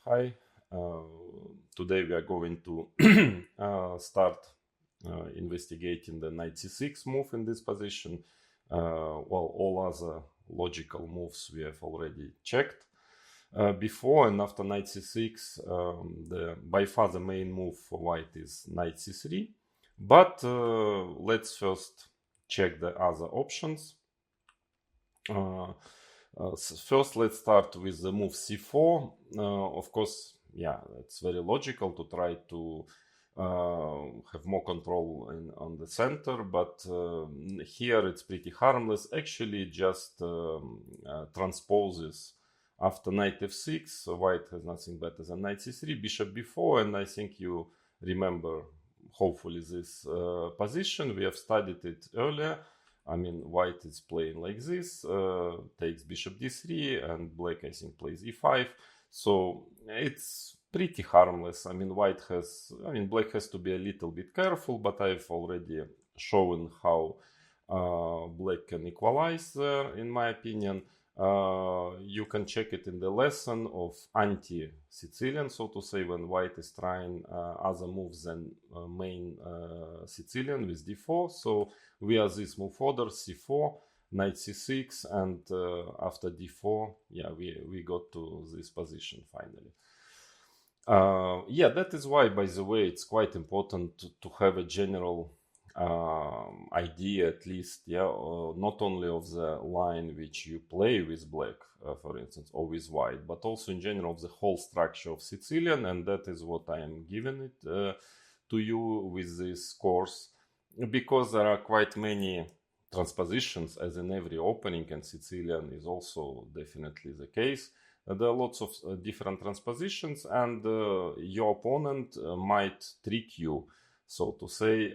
Hi. Today we are going to start investigating the knight c6 move in this position. Well, all other logical moves we have already checked before, and after knight c6, by far the main move for white is knight c3. But let's first check the other options. First, let's start with the move c4. Of course, yeah, it's very logical to try to have more control on the center, but here it's pretty harmless. Actually, just transposes after knight f6. So white has nothing better than knight c3, bishop b4, and I think you remember, hopefully, this position. We have studied it earlier. I mean, white is playing like this, takes bishop d3, and black, I think, plays e5. So it's pretty harmless. I mean, black has to be a little bit careful, but I've already shown how black can equalize there, in my opinion. You can check it in the lesson of anti-Sicilian, so to say, when white is trying other moves than main Sicilian with d4. So we have this move order, c4, knight c6, and after d4, yeah, we got to this position finally. Yeah, that is why, by the way, it's quite important to have a general idea, at least, yeah, not only of the line which you play with black, for instance, or with white, but also in general of the whole structure of Sicilian, and that is what I am giving it to you with this course, because there are quite many transpositions, as in every opening, and Sicilian is also definitely the case. There are lots of different transpositions, and your opponent might trick you, so to say,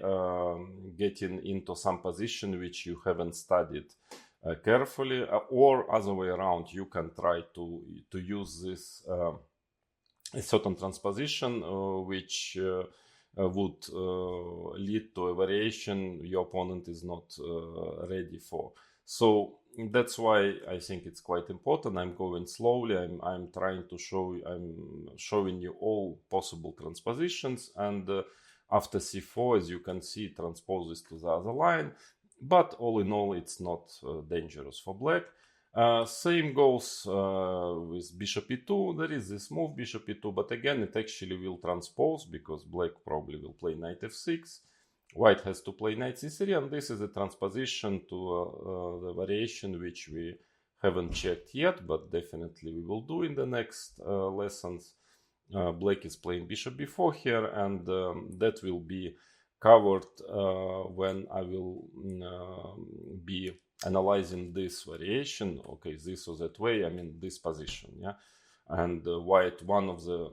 getting into some position which you haven't studied carefully, or other way around, you can try to use this a certain transposition which would lead to a variation your opponent is not ready for. So that's why I think it's quite important. I'm going slowly. I'm trying to show. I'm showing you all possible transpositions, and after c4, as you can see, it transposes to the other line. But all in all, it's not dangerous for black. Same goes with bishop e2. There is this move, bishop e2, but again, it actually will transpose because black probably will play knight f6. White has to play knight c3, and this is a transposition to the variation which we haven't checked yet, but definitely we will do in the next lessons. Black is playing bishop b4 here, and that will be covered when I will be analyzing this variation. Okay, this or that way, I mean this position, yeah. And white, one of the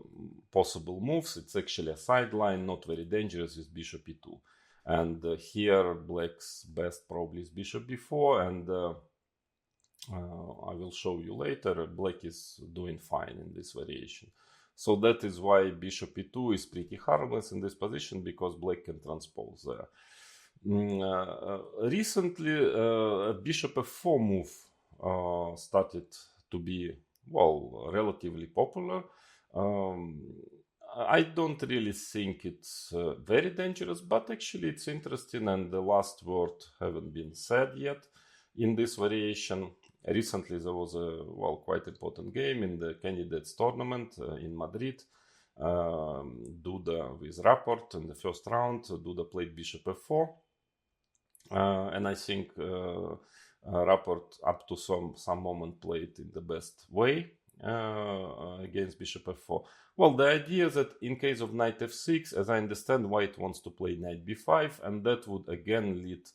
possible moves, it's actually a sideline, not very dangerous, is bishop e2. And here black's best probably is bishop b4, and I will show you later, black is doing fine in this variation. So that is why bishop e2 is pretty harmless in this position, because black can transpose there. Recently, a bishop f4 move started to be, well, relatively popular. I don't really think it's very dangerous, but actually it's interesting, and the last word haven't been said yet in this variation. Recently there was a, well, quite important game in the candidates tournament in Madrid. Duda with Rapport in the first round. Duda played bishop f4, and I think Rapport up to some moment played in the best way against bishop f4. Well, the idea is that in case of knight f6, as I understand, white wants to play knight b5, and that would again lead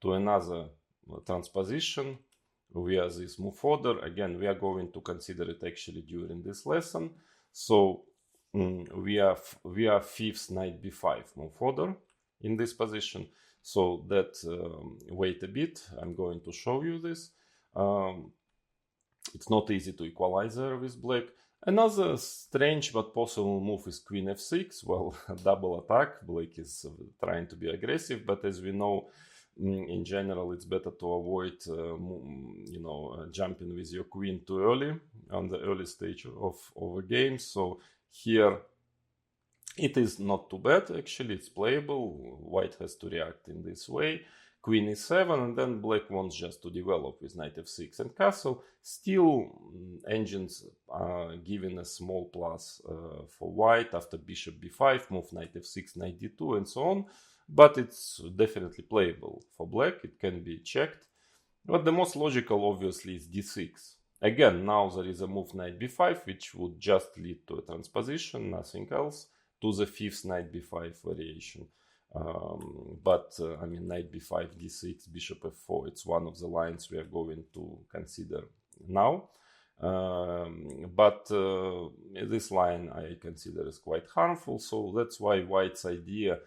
to another transposition via this move order. Again, we are going to consider it actually during this lesson. So we have fifth knight b5 move order in this position. So that wait a bit, I'm going to show you this. It's not easy to equalize there with black. Another strange but possible move is queen f6. Well, double attack. Black is trying to be aggressive, but as we know, in general, it's better to avoid, jumping with your queen too early on the early stage of a game. So here it is not too bad, actually, it's playable. White has to react in this way. Queen e7, and then black wants just to develop with knight f6 and castle. Still, engines are giving a small plus for white after bishop b5, move knight f6, knight d2, and so on. But it's definitely playable for black. It can be checked. But the most logical, obviously, is d6. Again, now there is a move knight b5, which would just lead to a transposition, nothing else, to the fifth knight b5 variation. I mean, knight b5, d6, bishop f4, it's one of the lines we are going to consider now. This line I consider is quite harmful, so that's why white's idea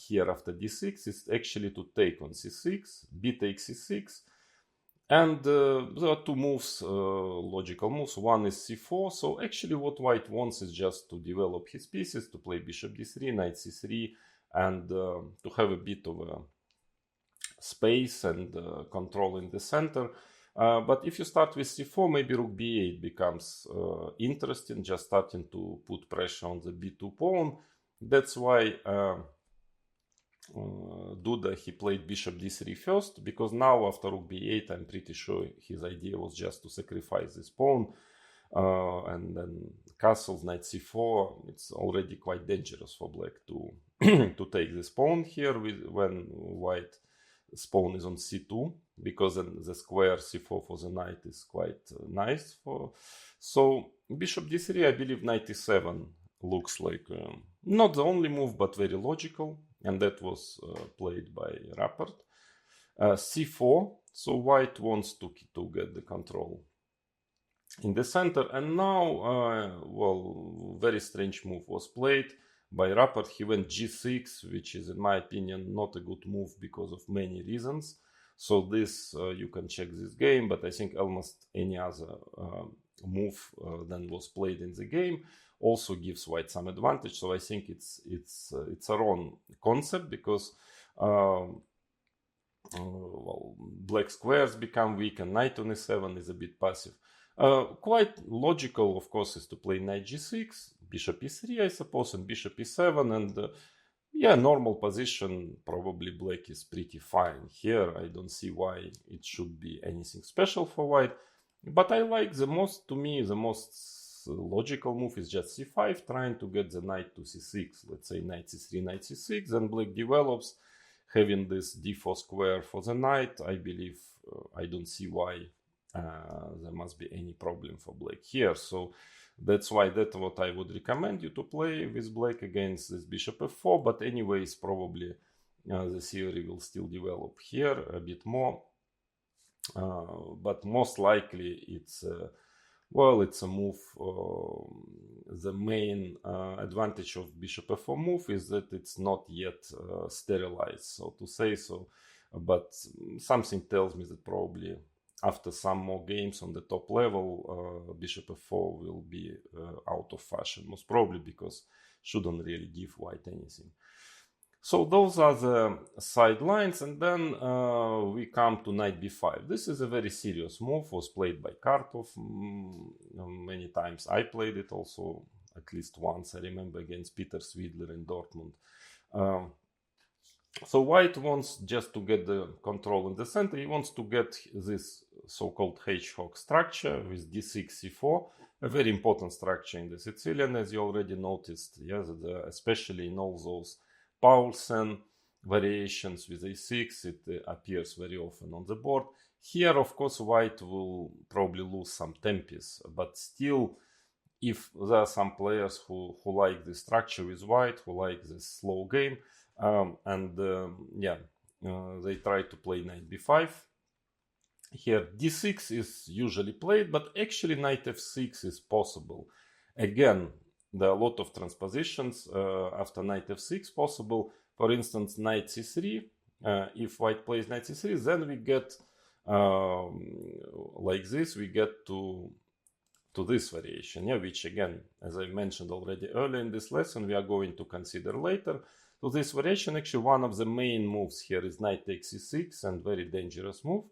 here after d6 is actually to take on c6, b takes c6, and there are two moves, logical moves. One is c4, so actually what white wants is just to develop his pieces, to play bishop d3, knight c3, and to have a bit of a space and control in the center. But if you start with c4, maybe rook b8 becomes interesting, just starting to put pressure on the b2 pawn. That's why Duda, he played bishop d3 first, because now after rook b8, I'm pretty sure his idea was just to sacrifice this pawn. And then castles, knight c4, it's already quite dangerous for black to to take this pawn here when white's pawn is on c2, because then the square c4 for the knight is quite nice. So bishop d3, I believe knight e7 looks like not the only move, but very logical, and that was played by Rappert. c4, so white wants to get the control in the center, and now, well, very strange move was played by Rappert. He went g6, which is, in my opinion, not a good move because of many reasons. So this, you can check this game, but I think almost any other move than was played in the game also gives white some advantage. So I think it's a wrong concept, because well, black squares become weak and knight on e7 is a bit passive. Quite logical, of course, is to play knight g6, bishop e3, I suppose, and bishop e7, and yeah, normal position, probably black is pretty fine here. I don't see why it should be anything special for white. But I like the most logical move is just c5, trying to get the knight to c6. Let's say knight c3, knight c6, then black develops, having this d4 square for the knight. I believe, I don't see why there must be any problem for black here. So that's what I would recommend you to play with black against this bishop f4. But anyways, probably the theory will still develop here a bit more. But most likely it's a move. The main advantage of bishop f4 move is that it's not yet sterilized, so to say. So, but something tells me that probably after some more games on the top level, bishop f4 will be out of fashion, most probably, because shouldn't really give white anything. So those are the sidelines, and then we come to knight b5. This is a very serious move, was played by Karpov many times. I played it also at least once, I remember, against Peter Swidler in Dortmund. So white wants just to get the control in the center. He wants to get this so-called hedgehog structure with d6, c4, a very important structure in the Sicilian, as you already noticed, yes, especially in all those Paulsen variations with a6, it appears very often on the board. Here, of course, white will probably lose some tempies, but still, if there are some players who like the structure with white, who like this slow game, they try to play knight b5. Here d6 is usually played, but actually knight f6 is possible. Again, there are a lot of transpositions after knight f6 possible. For instance, knight c3. If white plays knight c3, then we get like this. We get to this variation, which again, as I mentioned already earlier in this lesson, we are going to consider later. So this variation, actually one of the main moves here is knight takes c6, and very dangerous move.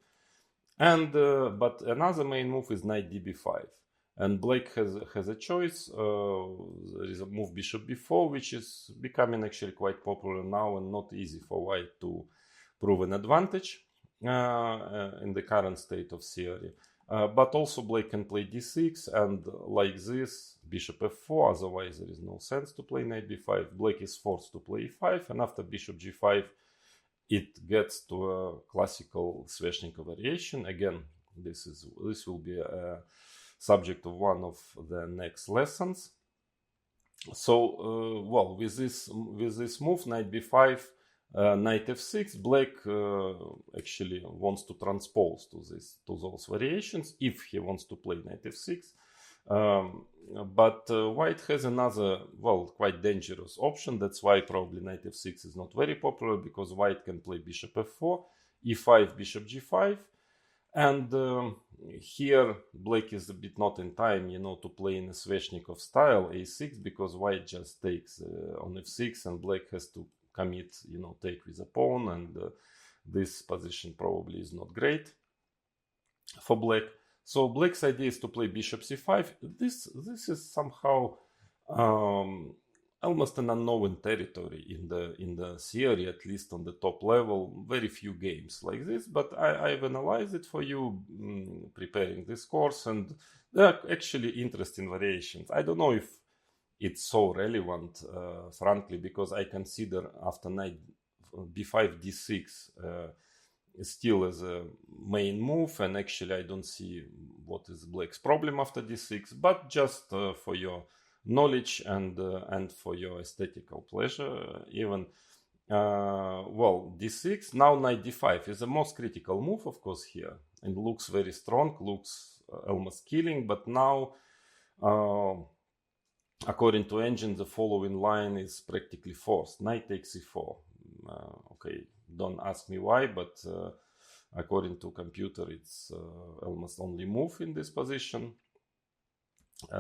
And but another main move is knight db5, and black has a choice. There is a move bishop b4, which is becoming actually quite popular now and not easy for white to prove an advantage in the current state of theory. But also black can play d6, and like this, bishop f4, otherwise there is no sense to play knight b5. Black is forced to play e5, and after bishop g5, it gets to a classical Sveshnikov variation. Again, this will be a subject of one of the next lessons. So, well, with this move, knight b5, knight f6, black actually wants to transpose to those variations if he wants to play knight f6. But white has another, well, quite dangerous option. That's why probably knight f6 is not very popular, because white can play bishop f4, e5, bishop g5, and here black is a bit not in time, to play in a Sveshnikov style a6, because white just takes on f6, and black has to commit, take with a pawn, and this position probably is not great for black. So black's idea is to play bishop c5. This is somehow almost an unknown territory in the theory, at least on the top level. Very few games like this, but I've analyzed it for you preparing this course, and there are actually interesting variations. I don't know if it's so relevant, frankly, because I consider after knight b5 d6 still as a main move, and actually I don't see what is black's problem after d6, but just for your knowledge and for your aesthetical pleasure even. Well, d6, now knight d5 is the most critical move, of course, here, and looks very strong, looks almost killing, but now according to engine, the following line is practically forced. Knight takes e4. Okay, don't ask me why, but according to computer, it's almost only move in this position.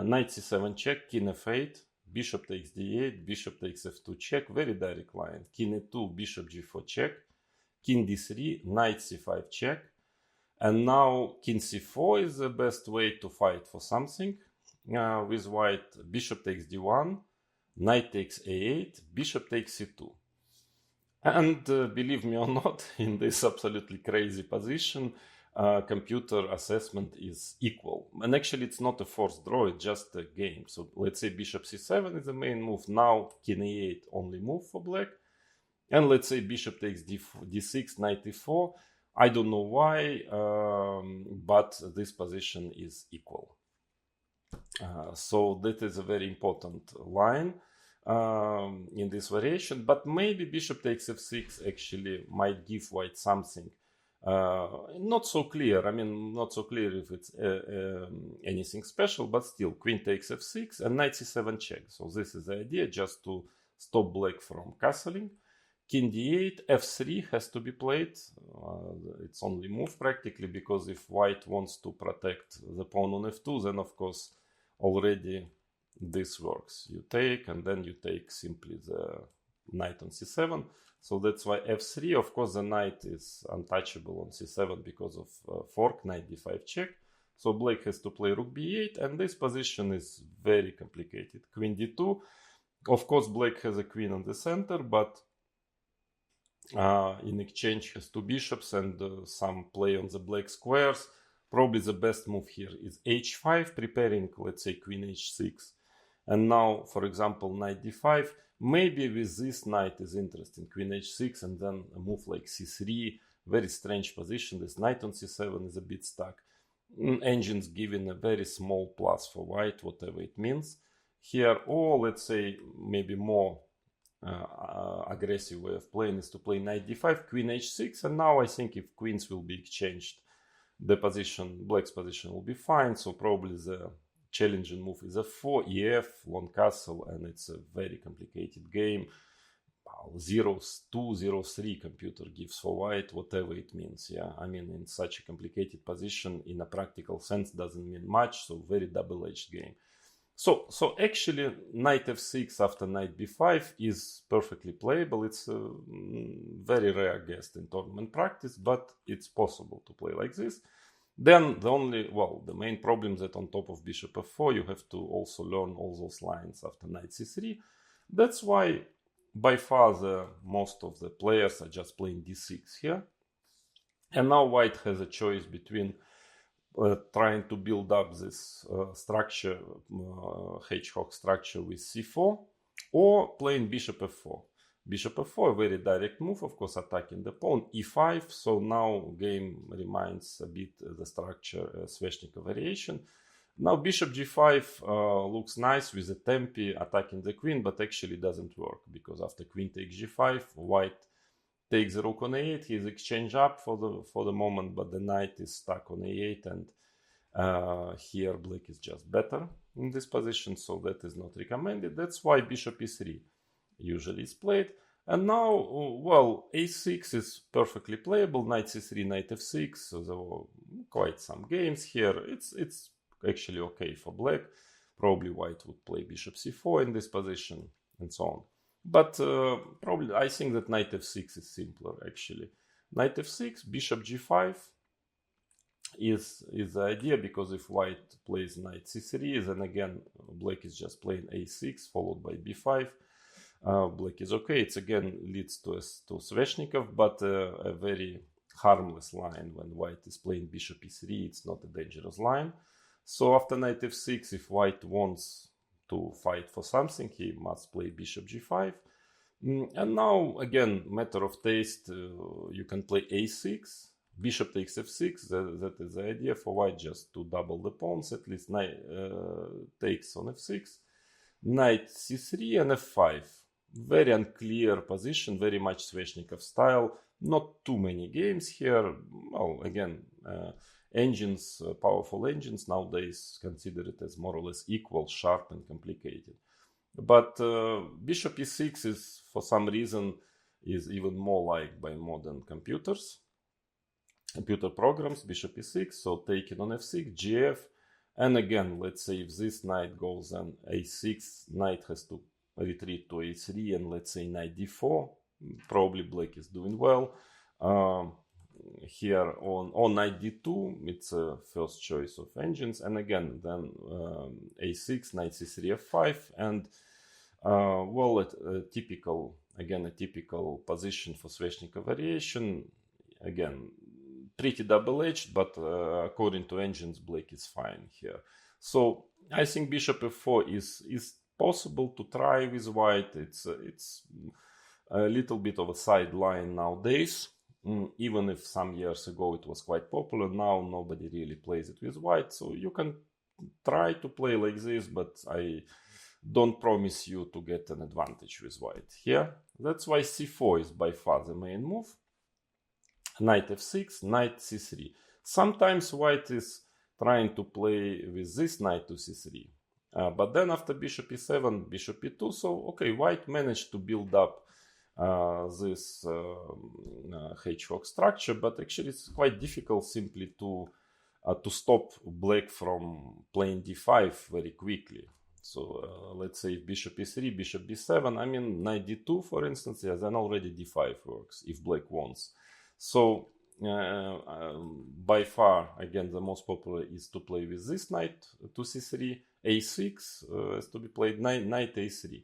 Knight c7 check, king f8, bishop takes d8, bishop takes f2 check, very direct line. King e2, bishop g4 check, king d3, knight c5 check. And now king c4 is the best way to fight for something. With white, bishop takes d1, knight takes a8, bishop takes c2. And believe me or not, in this absolutely crazy position, computer assessment is equal. And actually it's not a forced draw, it's just a game. So let's say bishop c7 is the main move. Now king a8 only move for black. And let's say bishop takes d6, knight e4. I don't know why, but this position is equal. So that is a very important line in this variation, but maybe bishop takes f6 actually might give white something. Not so clear. I mean, not so clear if it's anything special, but still, queen takes f6 and knight c7 check. So this is the idea, just to stop black from castling. King d8, f3 has to be played. It's only move practically, because if white wants to protect the pawn on f2, then of course already this works. You take, and then you take simply the knight on c7. So that's why f3, of course the knight is untouchable on c7 because of fork, knight d5 check. So black has to play rook b8, and this position is very complicated. Queen d2, of course black has a queen on the center, but in exchange has two bishops and some play on the black squares. Probably the best move here is h5, preparing, let's say, queen h6. And now, for example, knight d5. Maybe with this knight is interesting, queen h6, and then a move like c3. Very strange position. This knight on c7 is a bit stuck. Engine's giving a very small plus for white, whatever it means here. Or let's say maybe more aggressive way of playing is to play knight d5, queen h6. And now I think if queens will be exchanged, the position, black's position will be fine. So probably the challenging move is f4, ef, long castle, and it's a very complicated game. 0-2, 0-3 computer gives for white, whatever it means. Yeah, I mean, in such a complicated position, in a practical sense, doesn't mean much. So very double-edged game. So actually, knight f6 after knight b5 is perfectly playable. It's a very rare guest in tournament practice, but it's possible to play like this. Then the main problem is that on top of bishop f4, you have to also learn all those lines after knight c3. That's why by far most of the players are just playing d6 here. And now white has a choice between trying to build up this structure, hedgehog structure with c4, or playing bishop f4. Bishop f4, a very direct move, of course, attacking the pawn, e5. So now game reminds a bit the structure Sveshnikov variation. Now bishop g5 looks nice with the tempi attacking the queen, but actually doesn't work, because after queen takes g5, white takes the rook on a8. He's exchange up for the moment, but the knight is stuck on a8, and here black is just better in this position, so that is not recommended. That's why bishop e3 usually is played. And now, well, a6 is perfectly playable. Knight c3, knight f6. So there were quite some games here. It's actually okay for black. Probably white would play bishop c4 in this position, and so on. But probably I think that knight f6 is simpler, actually. Knight f6, bishop g5 is the idea, because if white plays knight c3, then again black is just playing a6 followed by b5. Black is okay. It again leads to Sveshnikov, but a very harmless line. When white is playing bishop e3, it's not a dangerous line. So after knight f6, if white wants to fight for something, he must play bishop g5. And now, again, matter of taste, you can play a6, bishop takes f6, that is the idea for white, just to double the pawns, at least knight takes on f6, knight c3 and f5. Very unclear position, very much Sveshnikov style, not too many games here. Well, again, engines, powerful engines nowadays consider it as more or less equal, sharp and complicated. But bishop e6 is, for some reason, is even more liked by modern computer programs. Bishop e6, so taking on f6, gf, and again, let's say if this knight goes on a6, knight has to retreat to a3, and let's say knight d4, probably black is doing well. Here on knight d2, it's a first choice of engines, and again then a6, knight c3, f5, and well, a typical position for Sveshnikov variation. Again, pretty double-edged, but according to engines, black is fine here. So I think bishop f4 is possible to try with white. It's a little bit of a sideline nowadays. Even if some years ago it was quite popular, now nobody really plays it with white. So you can try to play like this, but I don't promise you to get an advantage with white here. That's why c4 is by far the main move. Knight f6, knight c3. Sometimes white is trying to play with this knight to c3. But then after bishop e7, bishop e2, so okay, white managed to build up this hedgehog structure, but actually it's quite difficult simply to stop black from playing d5 very quickly. So let's say bishop e3, bishop b7, I mean knight d2 for instance, yeah, then already d5 works if black wants. So by far, again, the most popular is to play with this knight to c3, a6 has to be played, knight a3.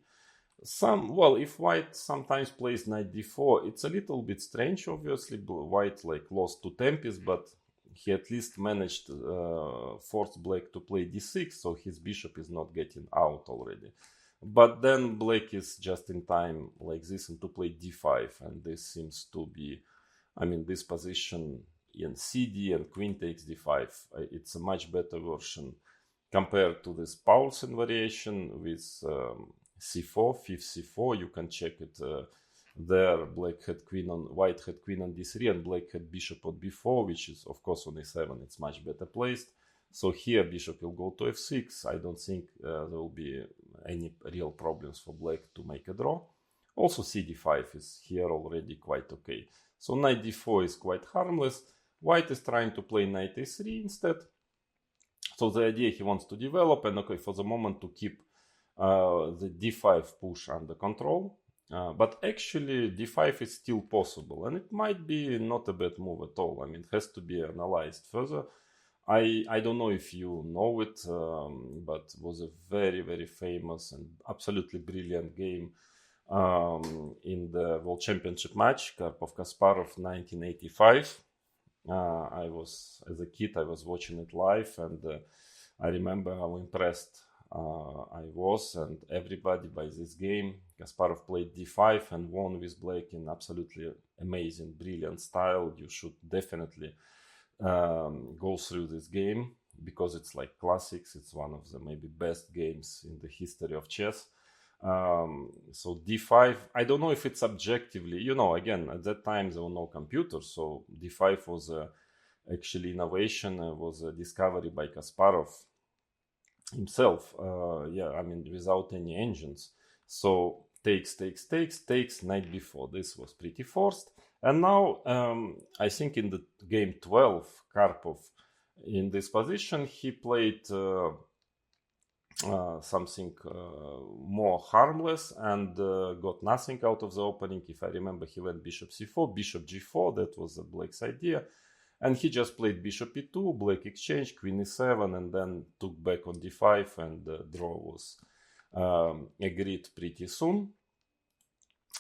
If white sometimes plays knight d4, it's a little bit strange, obviously. White lost to Tempest, but he at least managed force black to play d6, so his bishop is not getting out already. But then black is just in time like this and to play d5, and this seems to be, I mean, this position in cd and queen takes d5, it's a much better version compared to this Paulsen variation with c4, fifth c4. You can check it there. Black had queen on, white had queen on d3, and black had bishop on b4, which is of course on a7 it's much better placed. So here bishop will go to f6. I don't think there will be any real problems for black to make a draw. Also cd5 is here already quite okay. So knight d4 is quite harmless. White is trying to play knight a3 instead. So the idea, he wants to develop and okay, for the moment to keep the d5 push under control. But actually d5 is still possible, and it might be not a bad move at all. I mean, it has to be analyzed further. I don't know if you know it, but it was a very, very famous and absolutely brilliant game in the World Championship match, Karpov-Kasparov 1985. As a kid, I was watching it live, and I remember how impressed I was and everybody by this game. Kasparov played d5 and won with black in absolutely amazing, brilliant style. You should definitely go through this game because it's like classics. It's one of the maybe best games in the history of chess. So d5, I don't know if it's objectively, again, at that time there were no computers, so d5 was actually innovation, was a discovery by Kasparov himself, without any engines. So takes, knight b4. This was pretty forced. And now, I think in the game 12, Karpov, in this position, he played something more harmless and got nothing out of the opening. If I remember, he went bishop c4, bishop g4. That was the black's idea. And he just played bishop e2, black exchange, queen e7, and then took back on d5, and the draw was agreed pretty soon.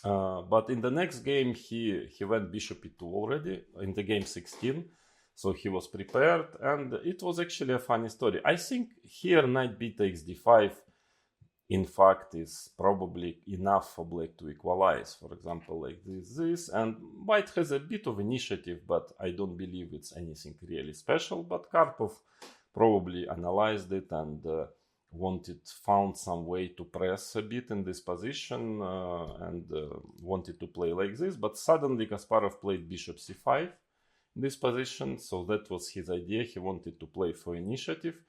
But in the next game, he went bishop e2 already in the game 16. So he was prepared, and it was actually a funny story. I think here knight b takes d5, in fact, is probably enough for black to equalize. For example, like this, and white has a bit of initiative, but I don't believe it's anything really special. But Karpov probably analyzed it and found some way to press a bit in this position and wanted to play like this. But suddenly Kasparov played bishop c5. This position, so that was his idea. He wanted to play for initiative,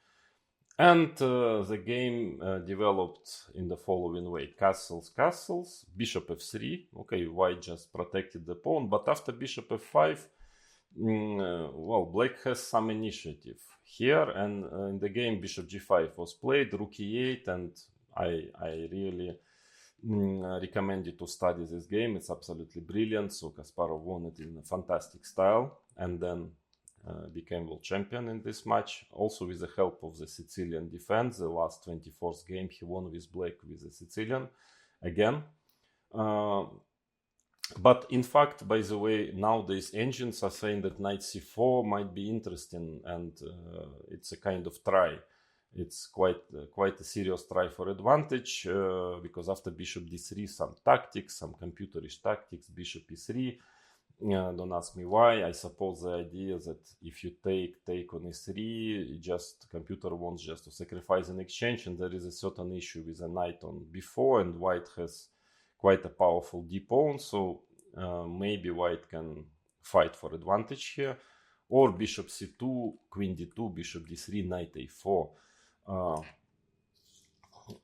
and the game developed in the following way: castles, bishop f3. Okay, white just protected the pawn, but after bishop f5, black has some initiative here, and in the game bishop g5 was played, rook e8, and I really recommend you to study this game. It's absolutely brilliant. So Kasparov won it in a fantastic style, and then became world champion in this match, also with the help of the Sicilian defense. The last 24th game he won with black with the Sicilian again. But in fact, by the way, nowadays engines are saying that knight c4 might be interesting, and it's a kind of try. It's quite a serious try for advantage, because after bishop d3, some tactics, some computerish tactics, bishop e3. Don't ask me why. I suppose the idea that if you take on e3, computer wants just to sacrifice an exchange, and there is a certain issue with a knight on b4, and white has quite a powerful d pawn, so maybe white can fight for advantage here, or bishop c2, queen d2, bishop d3, knight a4.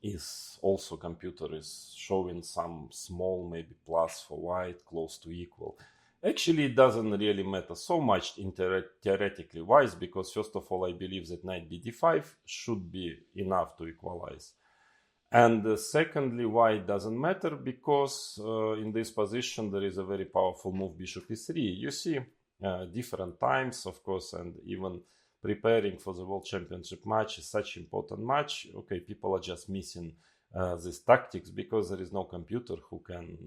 Is also computer is showing some small maybe plus for white, close to equal. Actually, it doesn't really matter so much theoretically wise, because first of all, I believe that knight b5 should be enough to equalize. And secondly, why it doesn't matter, because in this position there is a very powerful move bishop e3. You see different times, of course, and even preparing for the World Championship match is such important match. Okay, people are just missing these tactics because there is no computer who can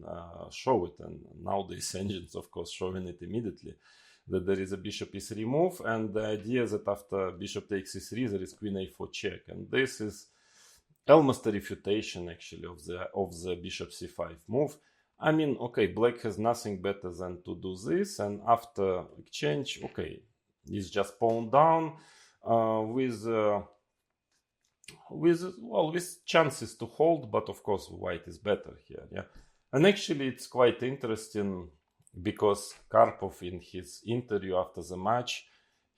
show it. And nowadays engines, of course, showing it immediately, that there is a bishop e3 move, and the idea that after bishop takes e3 there is queen a4 check, and this is almost a refutation actually of the bishop c5 move. I mean, okay, black has nothing better than to do this, and after exchange, okay, it's just pawn down with chances to hold, but of course white is better here. Yeah, and actually it's quite interesting because Karpov, in his interview after the match,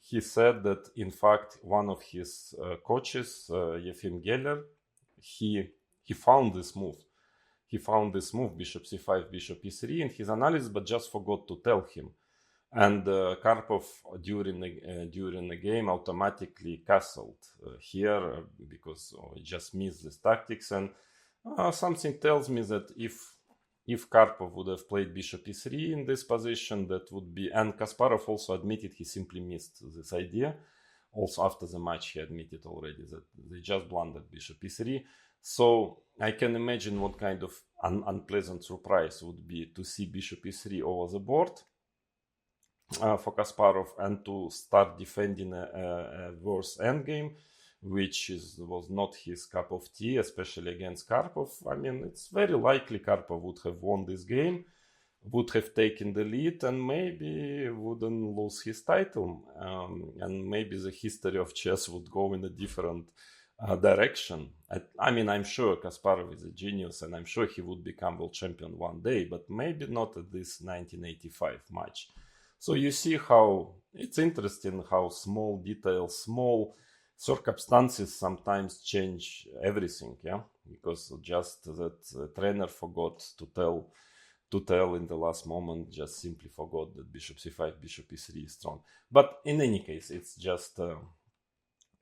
he said that in fact one of his coaches, Yefim Geller, he found this move. He found this move, bishop c5, bishop e3, in his analysis, but just forgot to tell him. And Karpov during the game automatically castled here because he just missed these tactics. And something tells me that if Karpov would have played bishop e3 in this position, that would be. And Kasparov also admitted he simply missed this idea Also after the match he admitted already that they just blundered bishop e3. So I can imagine what kind of unpleasant surprise would be to see bishop e3 over the board for Kasparov, and to start defending a worse endgame, which was not his cup of tea, especially against Karpov. I mean, it's very likely Karpov would have won this game, would have taken the lead, and maybe wouldn't lose his title. And maybe the history of chess would go in a different direction. I mean, I'm sure Kasparov is a genius, and I'm sure he would become world champion one day, but maybe not at this 1985 match. So you see how it's interesting how small details, small circumstances sometimes change everything, yeah? Because just that the trainer forgot to tell in the last moment, just simply forgot that bishop c5, bishop e3 is strong. But in any case, it's just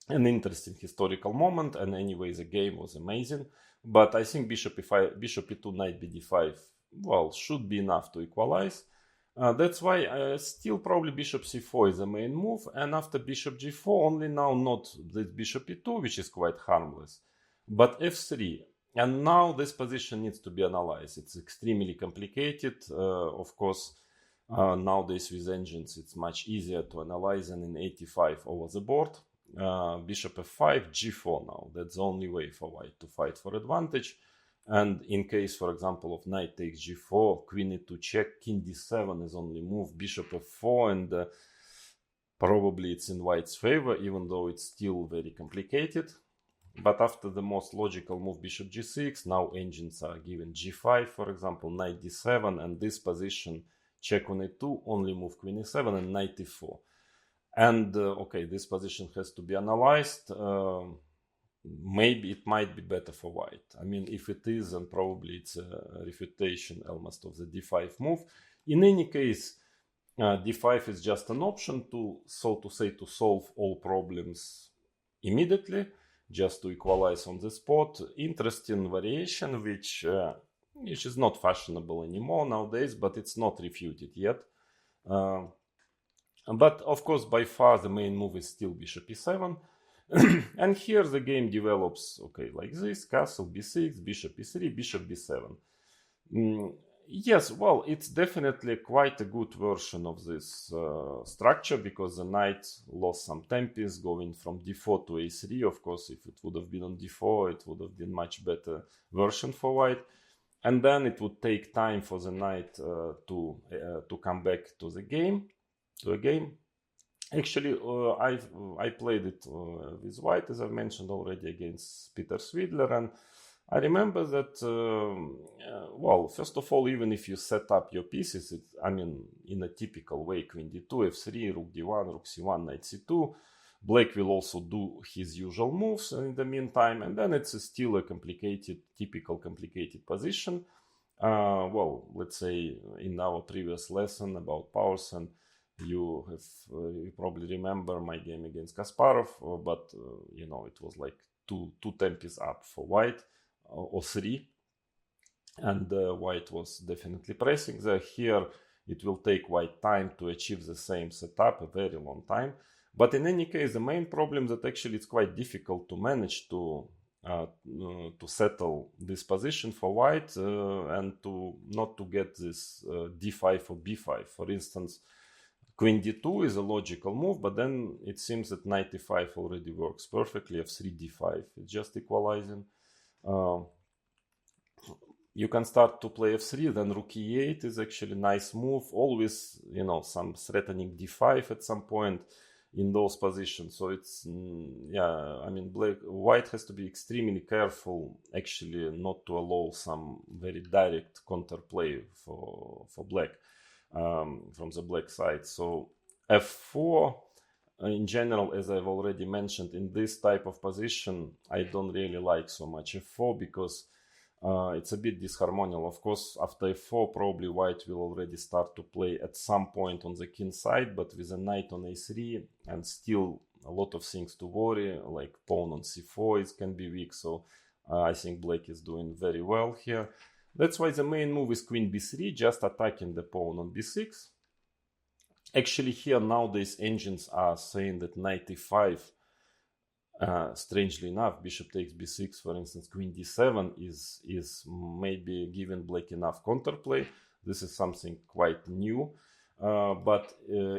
an interesting historical moment, and anyway, the game was amazing. But I think bishop e5, bishop e2, knight bd5, well, should be enough to equalize. That's why still probably bishop c4 is the main move, and after bishop g4, only now not this bishop e2, which is quite harmless, but f3. And now this position needs to be analyzed. It's extremely complicated. Of course, nowadays with engines, it's much easier to analyze than in 85 over the board. Bishop f5, g4 now. That's the only way for white to fight for advantage. And in case, for example, of knight takes g4, queen e2 check, king d7 is only move, bishop f4, and probably it's in white's favor, even though it's still very complicated. But after the most logical move, bishop g6, now engines are given g5, for example, knight d7, and this position, check on e2, only move queen e7 and knight e4. And okay, this position has to be analyzed. Maybe it might be better for white. I mean, if it is, then probably it's a refutation almost of the d5 move. In any case, d5 is just an option to, so to say, to solve all problems immediately, just to equalize on the spot. Interesting variation, which is not fashionable anymore nowadays, but it's not refuted yet. But of course, by far the main move is still bishop e7. And here the game develops, okay, like this, castle b6, bishop e3, bishop b7. Yes, well, it's definitely quite a good version of this structure, because the knight lost some tempi going from d4 to a3. Of course, if it would have been on d4, it would have been much better version for white. And then it would take time for the knight to come back to the game, Actually, I played it with white, as I mentioned already, against Peter Swidler, and I remember that, well, first of all, even if you set up your pieces, I mean, in a typical way, queen d2, f3, rook d1, rook c1, knight c2, black will also do his usual moves in the meantime, and then it's still a complicated, typical complicated position. Well, let's say in our previous lesson about powers, and you probably remember my game against Kasparov, but you know, it was like two tempis up for white, or three, and white was definitely pressing there. Here it will take white time to achieve the same setup, a very long time. But in any case, the main problem that actually it's quite difficult to manage to settle this position for white, and to not to get this d5 or b5. For instance, queen d2 is a logical move, but then it seems that knight e5 already works perfectly. f3 d5, it's just equalizing. You can start to play f3, then rook e8 is actually a nice move. Always, you know, some threatening d5 at some point in those positions. So it's, yeah, I mean, white has to be extremely careful, actually, not to allow some very direct counterplay for black. From the black side. So f4 in general, as I've already mentioned, in this type of position I don't really like so much f4, because it's a bit disharmonial. Of course, after f4 probably white will already start to play at some point on the king side, but with a knight on a3 and still a lot of things to worry, like pawn on c4 it can be weak. So I think black is doing very well here. That's why the main move is queen b3, just attacking the pawn on b6. Actually, here nowadays engines are saying that knight e5, strangely enough, bishop takes b6, for instance, queen d7 is maybe giving black enough counterplay. This is something quite new. But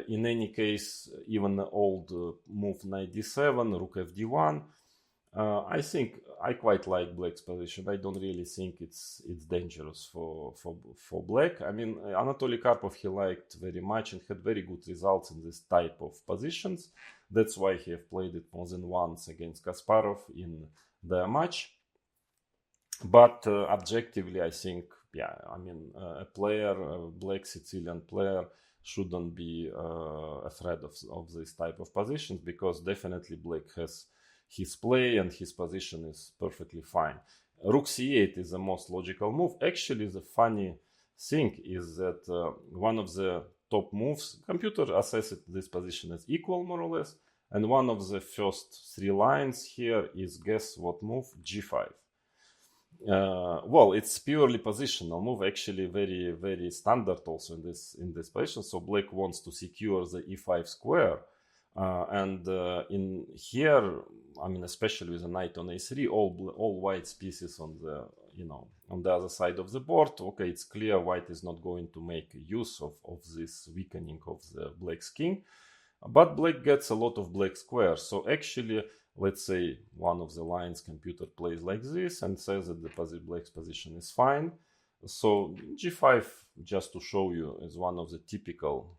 in any case, even the old move knight d7, rook fd1, I think I quite like black's position. I don't really think it's dangerous for black. I mean, Anatoly Karpov, he liked very much and had very good results in this type of positions. That's why he have played it more than once against Kasparov in their match. But objectively, I think, yeah, I mean, a player, a black Sicilian player, shouldn't be afraid of this type of positions, because definitely black has his play and his position is perfectly fine. Rook c8 is the most logical move. Actually, the funny thing is that one of the top moves, computer assesses this position as equal, more or less, and one of the first three lines here is, guess what move? G5. Well, it's purely positional move, actually very, very standard also in this position. So black wants to secure the e5 square. And in here, I mean, especially with a knight on a3, all white's pieces on the, on the other side of the board. Okay, it's clear white is not going to make use of this weakening of the black's king, but black gets a lot of black squares. So actually, let's say one of the lines computer plays like this and says that the black's position is fine. So g5, just to show you, is one of the typical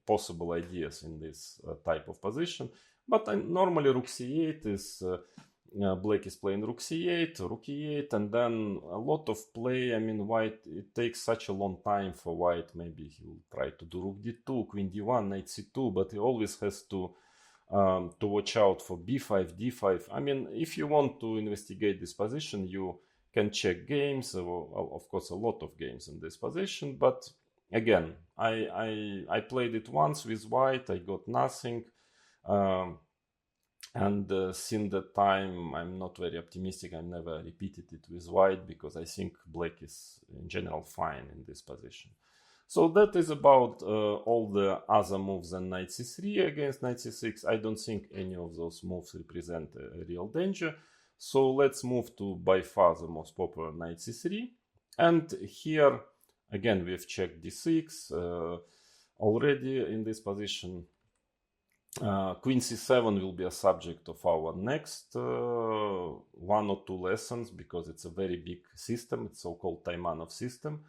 possible ideas in this type of position. But normally rook c8 is black is playing rook c8, rook e8, and then a lot of play. I mean, white, it takes such a long time for white. Maybe he will try to do rook d2, queen d1, knight c2, but he always has to watch out for b5, d5. I mean, if you want to investigate this position, you can check games, of course a lot of games in this position, but again, I played it once with white, I got nothing, and since that time I'm not very optimistic. I never repeated it with white because I think black is in general fine in this position. So that is about all the other moves than knight c3 against knight c6. I don't think any of those moves represent a real danger. So let's move to by far the most popular knight c3. And here, again, we've checked d6 already in this position. Queen c7 will be a subject of our next one or two lessons, because it's a very big system. It's so-called Taimanov system.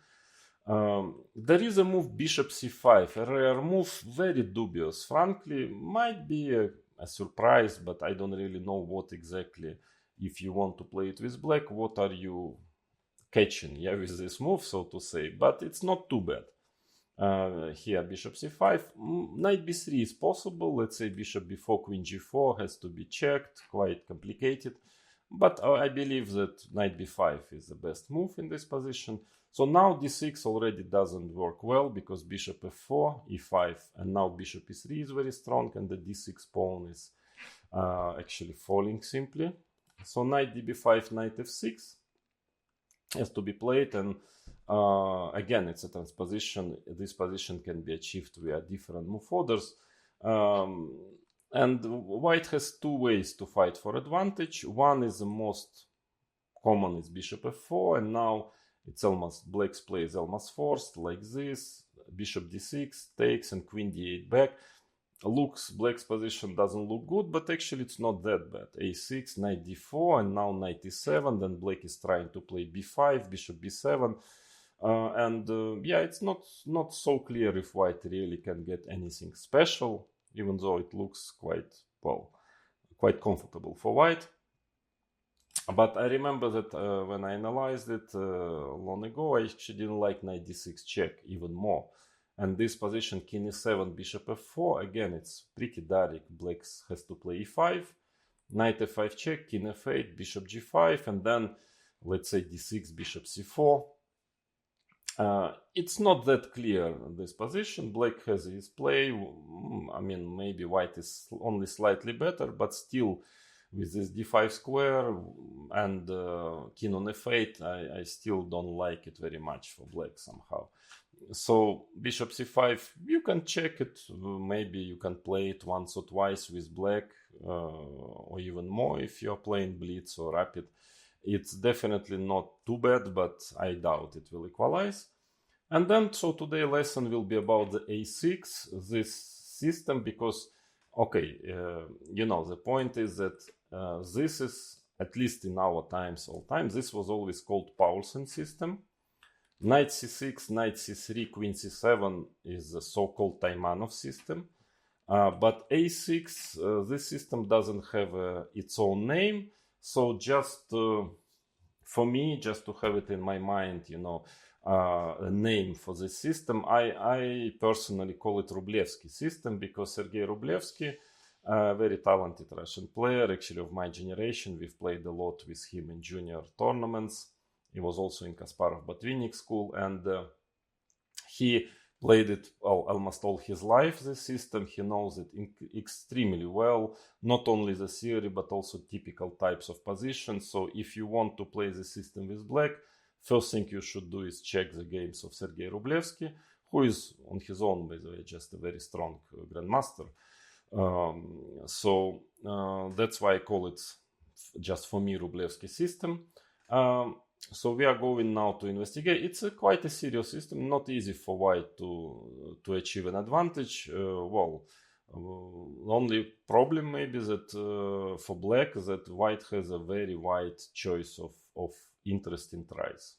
There is a move bishop c5, a rare move, very dubious. Frankly, might be a surprise, but I don't really know what exactly, if you want to play it with black, what are you catching, yeah, with this move, so to say. But it's not too bad. Here bishop c5, knight b3 is possible. Let's say bishop b4, queen g4 has to be checked, quite complicated, but I believe that knight b5 is the best move in this position. So now d6 already doesn't work well, because bishop f4, e5, and now bishop e3 is very strong, and the d6 pawn is actually falling simply. So knight db5, knight f6 has to be played, and again, it's a transposition. This position can be achieved via different move orders. And white has two ways to fight for advantage. One is the most common, is bishop f4, and now it's almost, black's play is almost forced, like this. Bishop d6 takes and queen d8 back. Black's position doesn't look good, but actually it's not that bad. a6, knight d4, and now knight e7. Then black is trying to play b5, bishop b7. Yeah, it's not so clear if white really can get anything special, even though it looks quite comfortable for white. But I remember that when I analyzed it long ago, I actually didn't like knight d6 check even more. And this position, king e7, bishop f4, again, it's pretty direct. Black has to play e5, knight f5 check, king f8, bishop g5, and then, let's say, d6, bishop c4. It's not that clear, this position. Black has his play. I mean, maybe white is only slightly better, but still, with this d5 square and king on f8, I still don't like it very much for black somehow. So bishop c5, you can check it. Maybe you can play it once or twice with black, or even more if you're playing blitz or rapid. It's definitely not too bad, but I doubt it will equalize. And then, so today's lesson will be about the a6, this system, because, okay, the point is that this is, at least in our times, all time, this was always called Paulsen system. Knight c6, knight c3, queen c7 is the so-called Taimanov system. But a6, this system doesn't have its own name. So just for me, just to have it in my mind, a name for this system, I personally call it Rublevsky system, because Sergei Rublevsky, a very talented Russian player, actually of my generation, we've played a lot with him in junior tournaments. He was also in Kasparov-Botvinnik school, and he played it almost all his life, this system. He knows it extremely well, not only the theory, but also typical types of positions. So if you want to play the system with black, first thing you should do is check the games of Sergei Rublevsky, who is on his own, by the way, just a very strong grandmaster. So that's why I call it, just for me, Rublevsky system. So we are going now to investigate. It's quite a serious system, not easy for white to achieve an advantage. Only problem maybe that for black, that white has a very wide choice of interesting tries.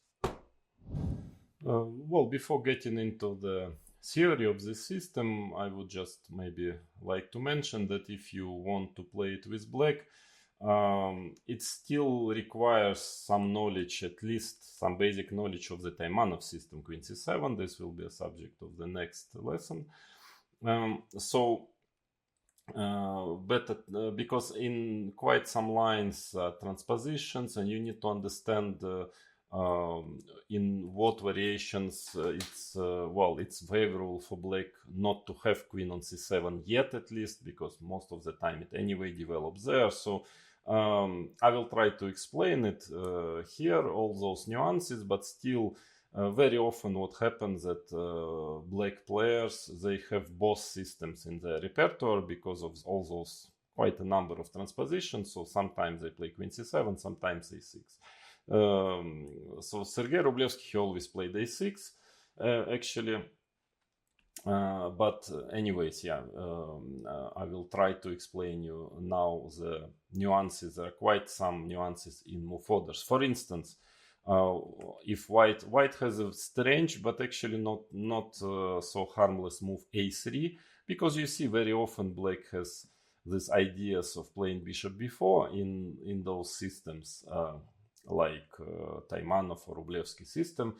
Before getting into the theory of this system, I would just maybe like to mention that if you want to play it with black, it still requires some knowledge, at least some basic knowledge of the Taimanov system, queen c7. This will be a subject of the next lesson. Because in quite some lines, transpositions, and you need to understand in what variations it's favorable for black not to have queen on c7 yet, at least, because most of the time it anyway develops there. So I will try to explain it here, all those nuances, but still very often what happens that black players, they have both systems in their repertoire because of all those quite a number of transpositions. So sometimes they play queen c7, sometimes a6. So Sergei Rublevsky, he always played a6 actually, but anyways, I will try to explain you now the nuances. There are quite some nuances in move orders. For instance, if white has a strange but actually not so harmless move a3, because you see very often black has these ideas of playing bishop b4 in those systems, like Taimanov or Rublevsky system.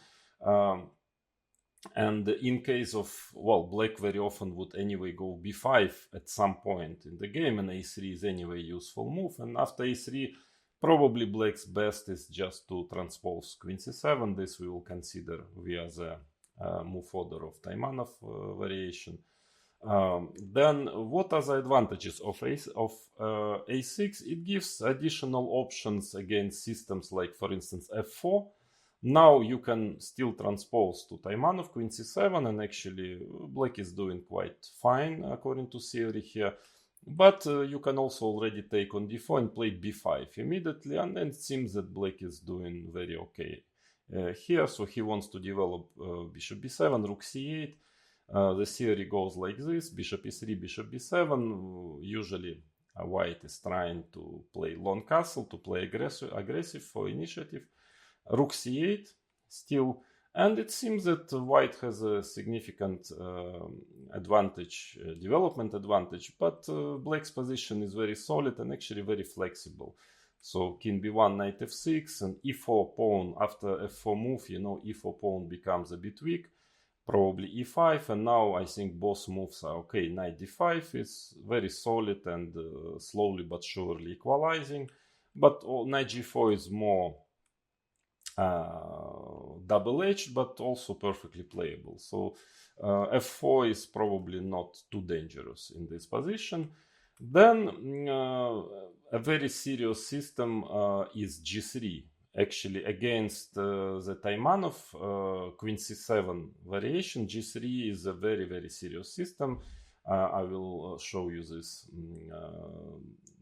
And in case of, black very often would anyway go b5 at some point in the game, and a3 is anyway useful move. And after a3, probably black's best is just to transpose queen c7. This we will consider via the move order of Taimanov variation. Then what are the advantages of a6? It gives additional options against systems like, for instance, f4. Now you can still transpose to Taimanov, queen c7, and actually black is doing quite fine according to theory here. But you can also already take on d4 and play b5 immediately, and then it seems that black is doing very okay here. So he wants to develop bishop b7, rook c8. The theory goes like this: bishop e3, bishop b7. Usually white is trying to play long castle, to play aggressive for initiative. Rook c8 still, and it seems that white has a significant advantage, development advantage, but black's position is very solid and actually very flexible. So king b1, knight f6, and e4 pawn. After f4 move, e4 pawn becomes a bit weak. Probably e5, and now I think both moves are okay. Knight d5 is very solid and slowly but surely equalizing, but knight g4 is more double-edged, but also perfectly playable. So f4 is probably not too dangerous in this position. Then a very serious system is g3. actually against the Taimanov Queen C7 variation. G3 is a very, very serious system. I will show you this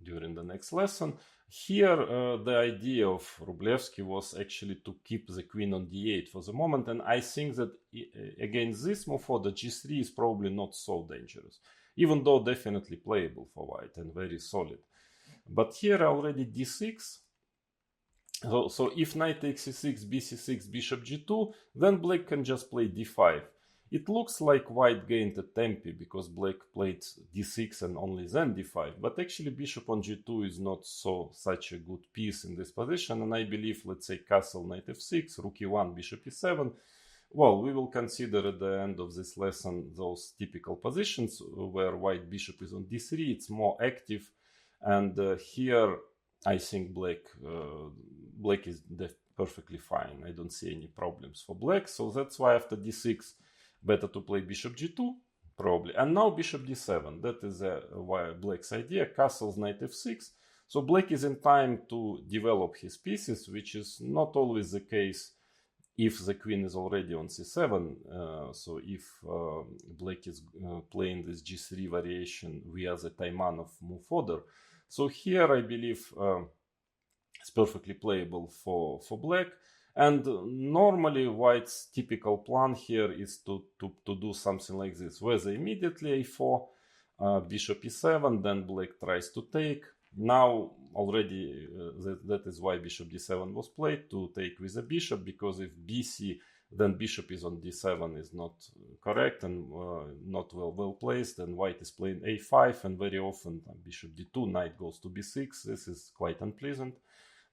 during the next lesson. Here, the idea of Rublevsky was actually to keep the queen on d8 for the moment, and I think that against this move order, G3 is probably not so dangerous, even though definitely playable for white and very solid. But here already d6. So if knight takes c6, bc6, bishop g2, then black can just play d5. It looks like white gained a tempi because black played d6 and only then d5, but actually bishop on g2 is not such a good piece in this position, and I believe, let's say, castle knight f6, rook e1, bishop e7. Well, we will consider at the end of this lesson those typical positions where white bishop is on d3, it's more active, and here I think black is perfectly fine. I don't see any problems for black, so that's why after d6 better to play bishop g2 probably, and now bishop d7. That is why black's idea, castles knight f6. So black is in time to develop his pieces, which is not always the case if the queen is already on c7. So if black is playing this g3 variation via the Taimanov move order. So here I believe it's perfectly playable for black. And normally white's typical plan here is to do something like this, whether immediately a4, bishop e7, then black tries to take. Now already that is why bishop d7 was played, to take with a bishop, because if bc, then bishop is on d7 is not correct and not well placed, and white is playing a5, and very often bishop d2, knight goes to b6. This is quite unpleasant.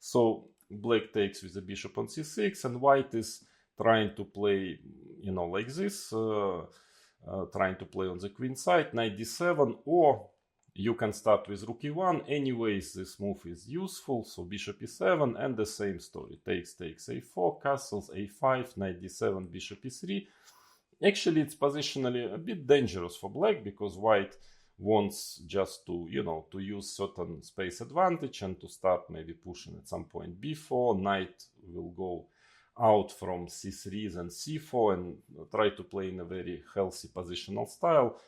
So black takes with the bishop on c6, and white is trying to play, like this, trying to play on the queen side, knight d7, or you can start with rook e1. Anyways, this move is useful, so bishop e7, and the same story, takes a4, castles a5, knight d7, bishop e3. Actually, it's positionally a bit dangerous for black, because white wants just to, to use certain space advantage and to start maybe pushing at some point b4. Knight will go out from c3 and c4 and try to play in a very healthy positional style.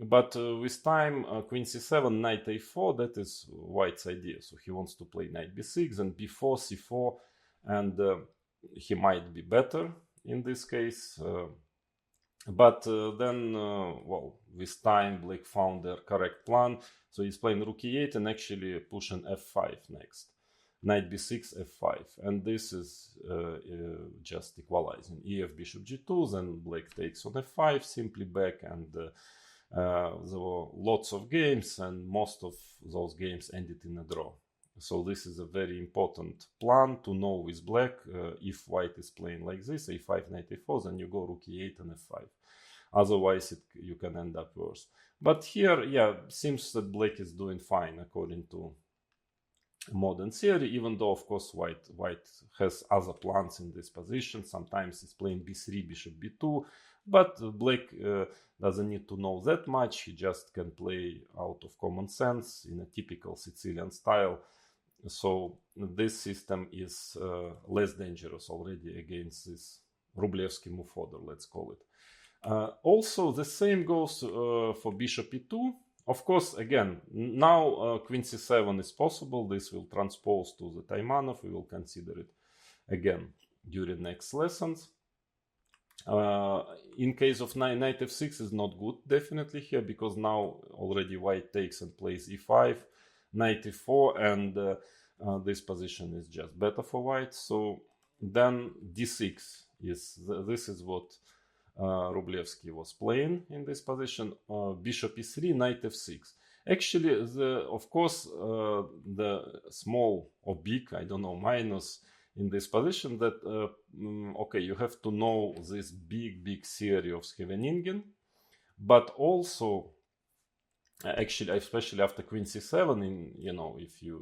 But with time, queen c7, knight a4, that is white's idea. So he wants to play knight b6 and b4, c4, and he might be better in this case. But then, with time, black found their correct plan. So he's playing rook e8 and actually pushing f5 next. Knight b6, f5. And this is just equalizing. Ef, bishop g2, then black takes on f5, simply back. And there were lots of games, and most of those games ended in a draw. So this is a very important plan to know with black. If white is playing like this, a5, knight a4, then you go rook e8 and f5. Otherwise, you can end up worse. But here, seems that black is doing fine according to modern theory, even though, of course, white has other plans in this position. Sometimes it's playing b3, bishop b2, but black doesn't need to know that much. He just can play out of common sense in a typical Sicilian style. So this system is less dangerous already against this Rublevsky move order, let's call it. Also, the same goes for bishop e2. Of course, again, now queen c7 is possible. This will transpose to the Taimanov. We will consider it again during next lessons. In case of knight f6 is not good, definitely here, because now already white takes and plays e5, knight e4, and this position is just better for white. So then d6 this is what Rublevsky was playing in this position. Bishop e3, knight f6. Actually, of course, the small or big, I don't know, minus in this position that, okay, you have to know this big theory of Scheveningen, but also, actually, especially after queen c7,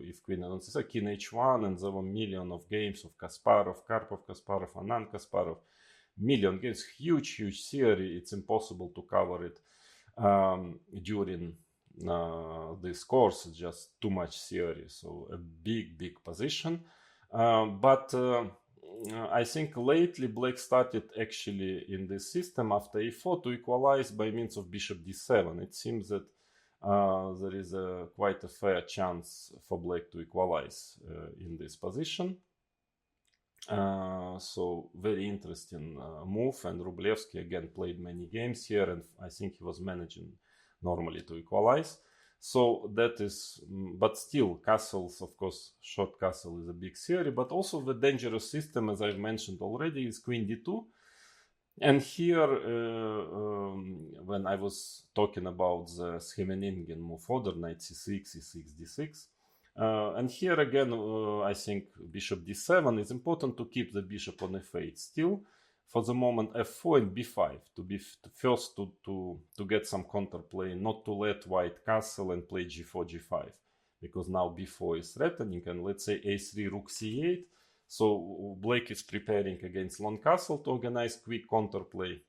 if queen on c7, king h1, and there were million of games of Kasparov, Karpov, Kasparov, Anand Kasparov, million games, huge theory. It's impossible to cover it during this course. It's just too much theory. So a big position. But I think lately black started actually in this system after e4 to equalize by means of bishop d7. It seems that there is quite a fair chance for black to equalize in this position. So very interesting move, and Rublevsky again played many games here, and I think he was managing normally to equalize. So that is, but still castles, of course, short castle is a big theory, but also the dangerous system, as I've mentioned already, is queen d2. And here, when I was talking about the Scheveningen move order, knight c6, e6, d6, and here again, I think bishop d7 is important to keep the bishop on f8 still. For the moment, f4 and b5 to be first to get some counterplay, not to let white castle and play g4, g5, because now b4 is threatening, and let's say a3, rook c8. So black is preparing against long castle to organize quick counterplay.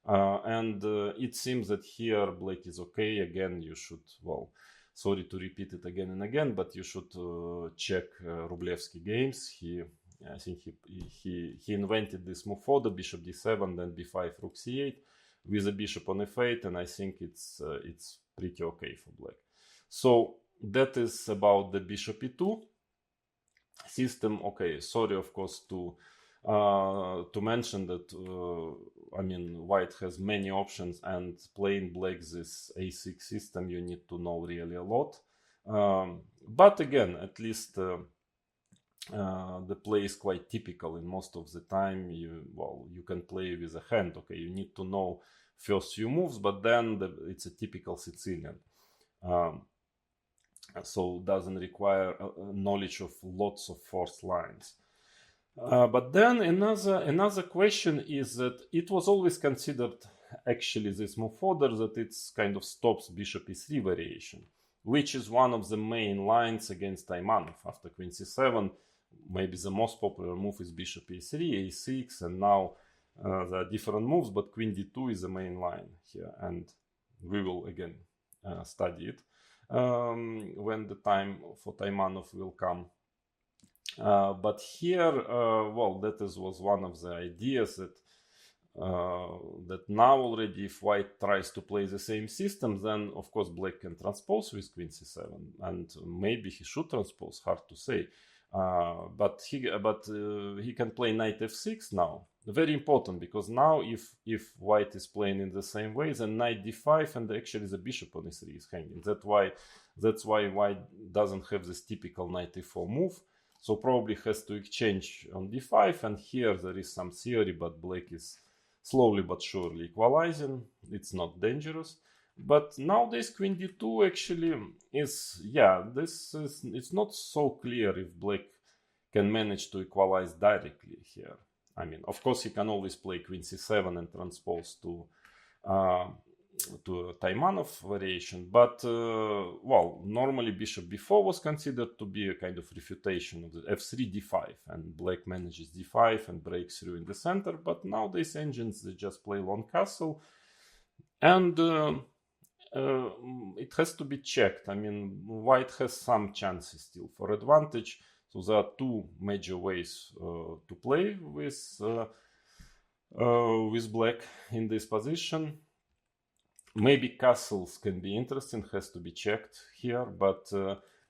And it seems that here black is okay. Again, you should, well, sorry to repeat it again and again, but you should check Rublevsky games. I think he invented this move order, bishop d7, then b5, rook c8, with a bishop on f8, and I think it's pretty okay for black. So that is about the bishop e2 system. Okay, sorry, of course, to mention that I mean, white has many options, and playing black this a6 system, you need to know really a lot. But again, at least the play is quite typical, and most of the time you can play with a hand. Okay, you need to know first few moves, but then it's a typical Sicilian. So doesn't require knowledge of lots of forced lines. But then another question is that it was always considered, actually, this move order, that it's kind of stops bishop e3 variation, which is one of the main lines against Taimanov. After queen c7, maybe the most popular move is bishop e3, a6, and now there are different moves, but queen d2 is the main line here, and we will again study it when the time for Taimanov will come. But here, well, that was one of the ideas that now already, if white tries to play the same system, then of course black can transpose with queen c7, and maybe he should transpose, hard to say. But he can play knight f6 now. Very important, because now if white is playing in the same way, then knight d5, and actually the bishop on e3 is hanging. That's why white doesn't have this typical knight e4 move. So probably has to exchange on d5, and here there is some theory, but black is slowly but surely equalizing. It's not dangerous. But nowadays queen d2 actually is, it's not so clear if black can manage to equalize directly here. I mean, of course, he can always play queen c7 and transpose to Taimanov variation, but well, normally bishop b4 was considered to be a kind of refutation of the f3 d5, and black manages d5 and breaks through in the center. But nowadays engines, they just play long castle, and it has to be checked. I mean, white has some chances still for advantage. So there are two major ways to play with black in this position. Maybe castles can be interesting, has to be checked here. But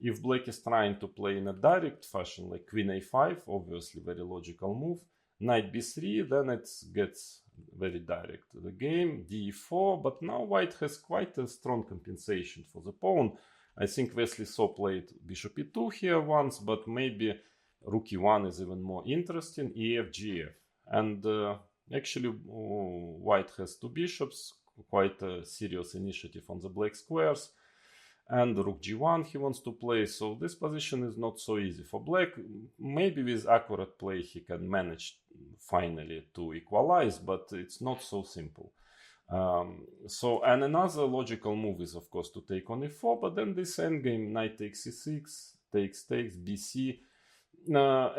if black is trying to play in a direct fashion, like queen a5, obviously very logical move, knight b3, then it gets very direct. The game, d4, but now white has quite a strong compensation for the pawn. I think Wesley So played bishop e2 here once, but maybe rook e1 is even more interesting, ef, gf. And actually white has two bishops, quite a serious initiative on the black squares, and rook g1 he wants to play. So this position is not so easy for black. Maybe with accurate play he can manage finally to equalize, but it's not so simple. And another logical move is of course to take on e4, but then this endgame, knight takes e6, takes bc.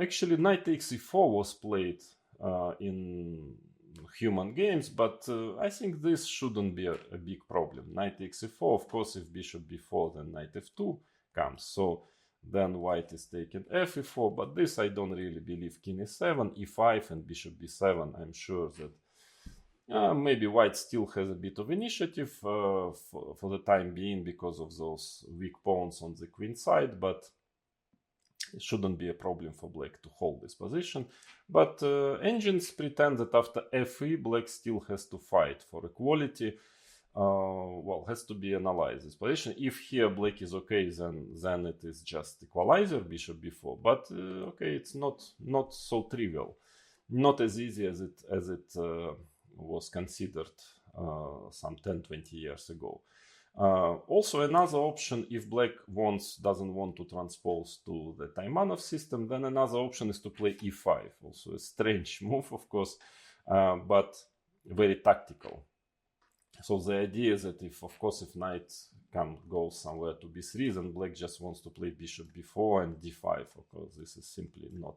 Actually knight takes e4 was played in human games, but I think this shouldn't be a big problem. Knight takes e4, of course, if bishop b4, then knight f2 comes. So then white is taking f e4, but this I don't really believe. King e7, e5, and bishop b7. I'm sure that maybe white still has a bit of initiative for the time being because of those weak pawns on the queen side, but it shouldn't be a problem for black to hold this position. But engines pretend that after fe, black still has to fight for equality. Well, has to be analyzed this position. If here black is okay, then it is just equalizer, bishop b4. But okay, it's not so trivial, not as easy as it was considered some 10-20 years ago. Also, another option, if black doesn't want to transpose to the Taimanov system, then another option is to play e5. Also a strange move, of course, but very tactical. So the idea is that if knight goes somewhere to b3, then black just wants to play bishop b4 and d5. Of course, this is simply not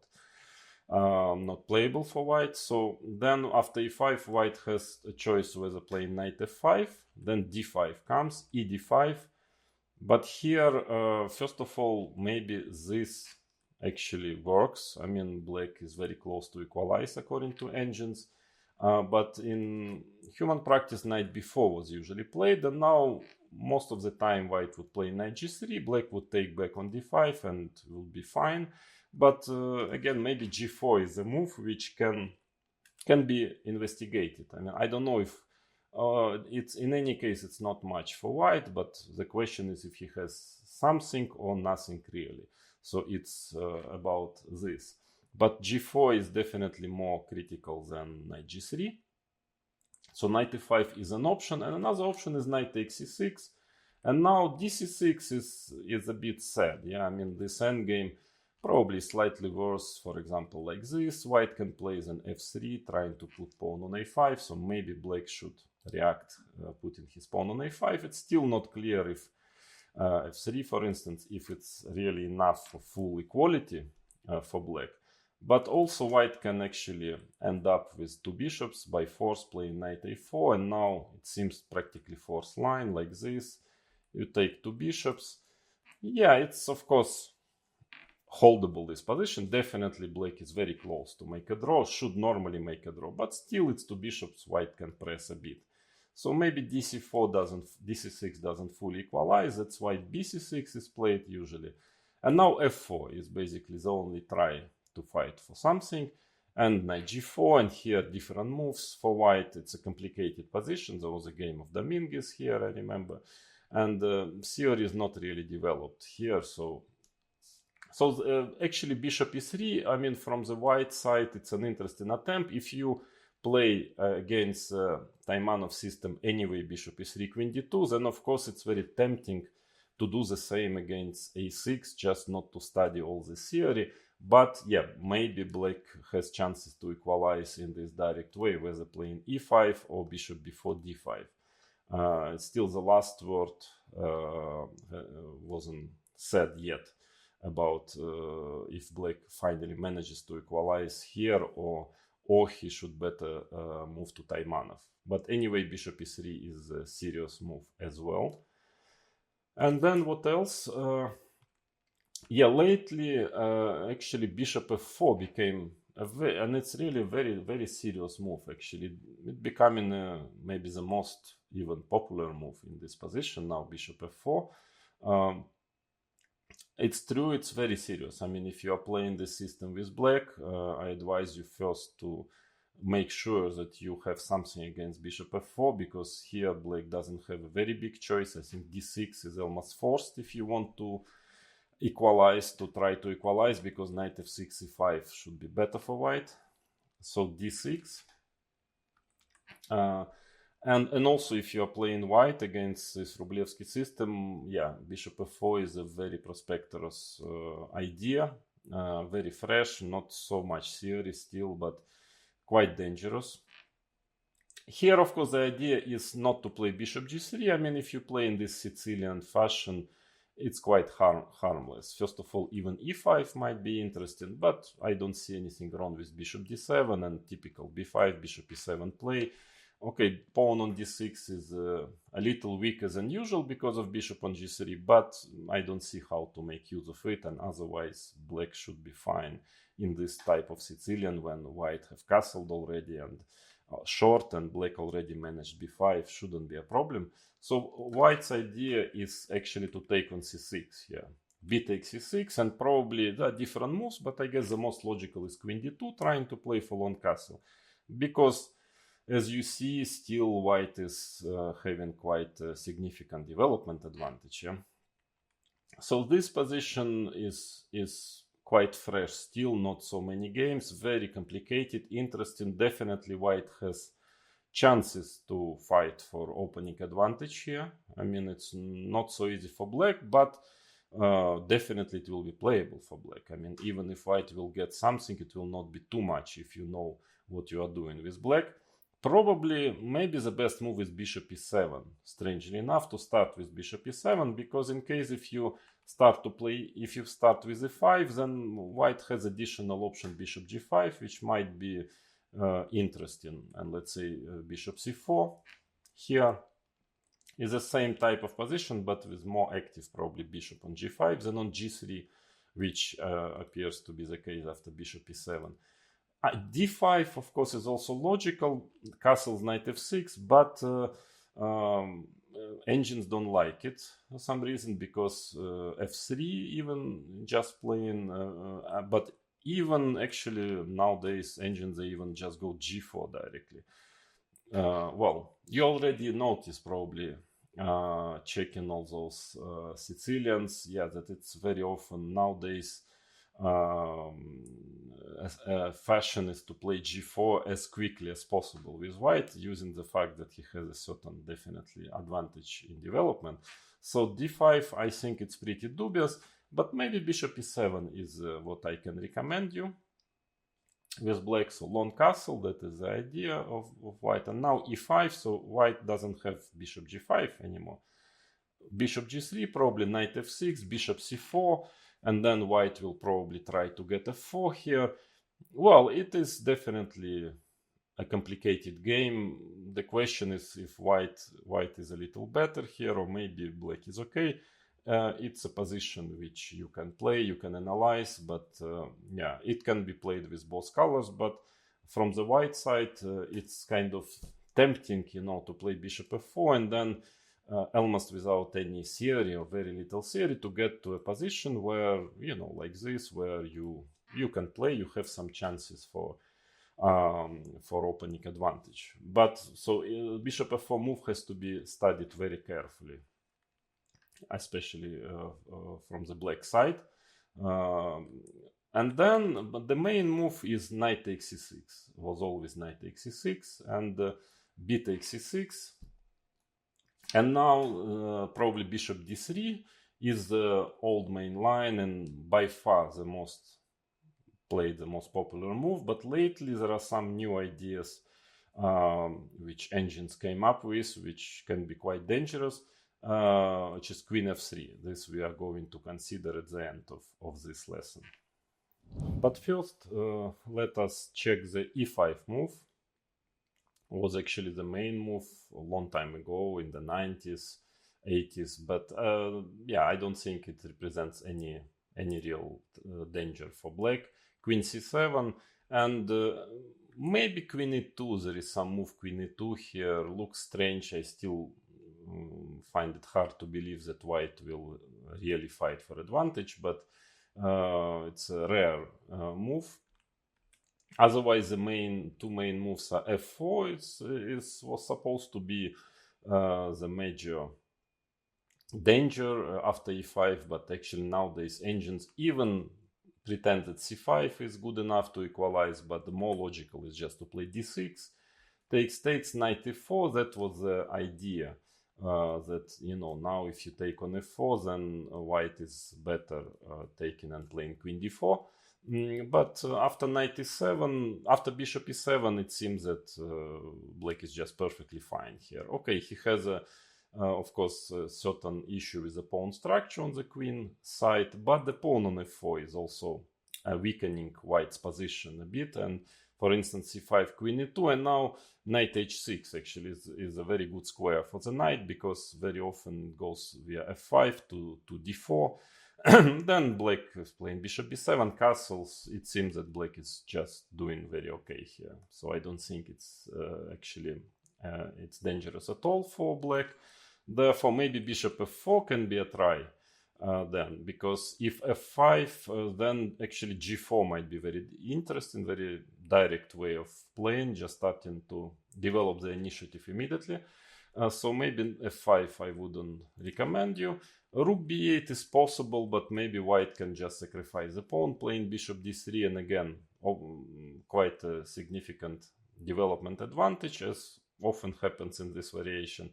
playable for white. So then after e5, white has a choice whether playing knight f5, then d5 comes, e d5. But here, first of all, maybe this actually works. I mean, black is very close to equalize according to engines. But in human practice, knight b4 was usually played, and now most of the time white would play knight g3, black would take back on d5 and will be fine. But again, maybe g4 is a move which can be investigated. I mean, I don't know if it's in any case it's not much for white, but the question is if he has something or nothing really. So it's about this. But g4 is definitely more critical than knight g3. So knight e5 is an option, and another option is knight takes c6. And now dc6 is a bit sad. Yeah, I mean, this endgame probably slightly worse. For example, like this, white can play then f3, trying to put pawn on a5. So maybe black should react, putting his pawn on a5. It's still not clear if f3, for instance, if it's really enough for full equality for black. But also white can actually end up with two bishops by force playing knight a4, and now it seems practically forced line like this. You take two bishops. Yeah, it's of course holdable, this position. Definitely black is very close to make a draw, should normally make a draw, but still it's two bishops, white can press a bit. So maybe dc6 doesn't fully equalize, that's why bc6 is played usually. And now f4 is basically the only try to fight for something, and knight g4, and here different moves for white. It's a complicated position. There was a game of Dominguez here, I remember, and theory is not really developed here. So actually bishop e3, I mean, from the white side it's an interesting attempt. If you play against Taimanov system anyway, bishop e3, queen d2, then of course it's very tempting to do the same against a6, just not to study all the theory. But yeah, maybe black has chances to equalize in this direct way, whether playing e5 or bishop before d5. Still the last word wasn't said yet about if black finally manages to equalize here, or he should better move to Taimanov. But anyway, bishop e3 is a serious move as well. And then what else? Yeah, lately, actually, bishop f4 became and it's really a very, very serious move, actually. It becoming maybe the most even popular move in this position now, bishop f4. It's true, it's very serious. I mean, if you are playing this system with black, I advise you first to make sure that you have something against bishop f4, because here black doesn't have a very big choice. I think d6 is almost forced if you want to try to equalize, because knight f6, e5 should be better for white. So d6. And also if you are playing white against this Rublevsky system, yeah, bishop f4 is a very prosperous idea, very fresh, not so much theory still, but quite dangerous. Here, of course, the idea is not to play bishop g3. I mean, if you play in this Sicilian fashion, it's quite harmless. First of all, even e5 might be interesting, but I don't see anything wrong with bishop d7 and typical b5, bishop e7 play. okay, pawn on d6 is a little weaker than usual because of bishop on g3, but I don't see how to make use of it, and otherwise black should be fine in this type of Sicilian when white have castled already and short, and black already managed b5, shouldn't be a problem. So white's idea is actually to take on c6 here. B takes c6, and probably there are different moves, but I guess the most logical is queen d2, trying to play for long castle, because as you see, still white is having quite a significant development advantage. Yeah? So this position is quite fresh, still not so many games, very complicated, interesting. Definitely white has chances to fight for opening advantage here. I mean, it's not so easy for black, but definitely it will be playable for black. I mean, even if white will get something, it will not be too much if you know what you are doing with black. Probably, maybe the best move is bishop e7, strangely enough, to start with bishop e7, because in case if you start with e5, then white has additional option bishop g5, which might be interesting. And let's say bishop c4 here is the same type of position, but with more active probably bishop on g5 than on g3, which appears to be the case after bishop e7. d5, of course, is also logical. Castles knight f6, but engines don't like it for some reason, because f3 even just playing, but even actually nowadays engines, they even just go g4 directly. Well, you already noticed probably checking all those Sicilians, yeah, that it's very often nowadays fashion is to play g4 as quickly as possible with white, using the fact that he has a certain definitely advantage in development. So d5, I think it's pretty dubious, but maybe bishop e7 is what I can recommend you with black. So long castle, that is the idea of white. And now e5, so white doesn't have bishop g5 anymore. Bishop g3, probably knight f6, bishop c4, and then white will probably try to get f4 here. Well, it is definitely a complicated game. The question is if white is a little better here, or maybe black is okay. It's a position which you can play, you can analyze, but yeah, it can be played with both colors. But from the white side, it's kind of tempting, you know, to play bishop f4 and then almost without any theory or very little theory to get to a position where, you know, like this, where you can play, you have some chances for opening advantage. But so bishop f4 move has to be studied very carefully, especially from the black side. And then the main move is knight takes c6, was always knight takes c6, and b takes c6. And now probably bishop d3 is the old main line and by far the most popular move. But lately there are some new ideas which engines came up with, which can be quite dangerous, which is queen f3. This we are going to consider at the end of this lesson. But first, let us check the e5 move. Was actually the main move a long time ago in the 90s, 80s, but yeah, I don't think it represents any real danger for black. Queen c7 and maybe queen e2. There is some move queen e2 here, looks strange. I still find it hard to believe that white will really fight for advantage, but it's a rare move. Otherwise, the two main moves are f4. Was supposed to be the major danger after e5, but actually nowadays engines even pretend that c5 is good enough to equalize, but the more logical is just to play d6, takes knight e4. That was the idea, that, you know, now if you take on f4, then white is better taking and playing queen d4. But after knight e7, after bishop e7, it seems that black is just perfectly fine here. Okay, he has of course a certain issue with the pawn structure on the queen side, but the pawn on f4 is also weakening white's position a bit, and for instance, c5, queen e2, and now knight h6 actually is a very good square for the knight, because very often it goes via f5 to d4. Then black is playing bishop b7, castles. It seems that black is just doing very okay here. So I don't think it's actually it's dangerous at all for black. Therefore, maybe bishop f4 can be a try then, because if f5, then actually g4 might be very interesting, very direct way of playing, just starting to develop the initiative immediately. So maybe f5 I wouldn't recommend you. Rook b8 is possible, but maybe white can just sacrifice the pawn, playing bishop d3, and again, quite a significant development advantage, as often happens in this variation.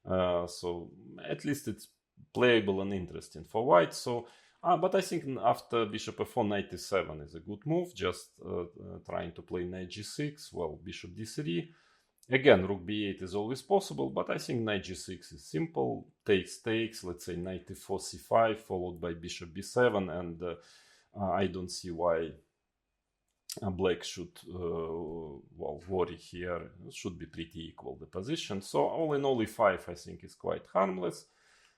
So at least it's playable and interesting for white. So, but I think after bishop f4, knight e7 is a good move, just trying to play knight g6, well, bishop d3. Again, rook b8 is always possible, but I think knight g6 is simple. Takes, let's say knight e4, c5, followed by bishop b7, and I don't see why black should well, worry here. It should be pretty equal, the position. So all in all, e5 I think is quite harmless.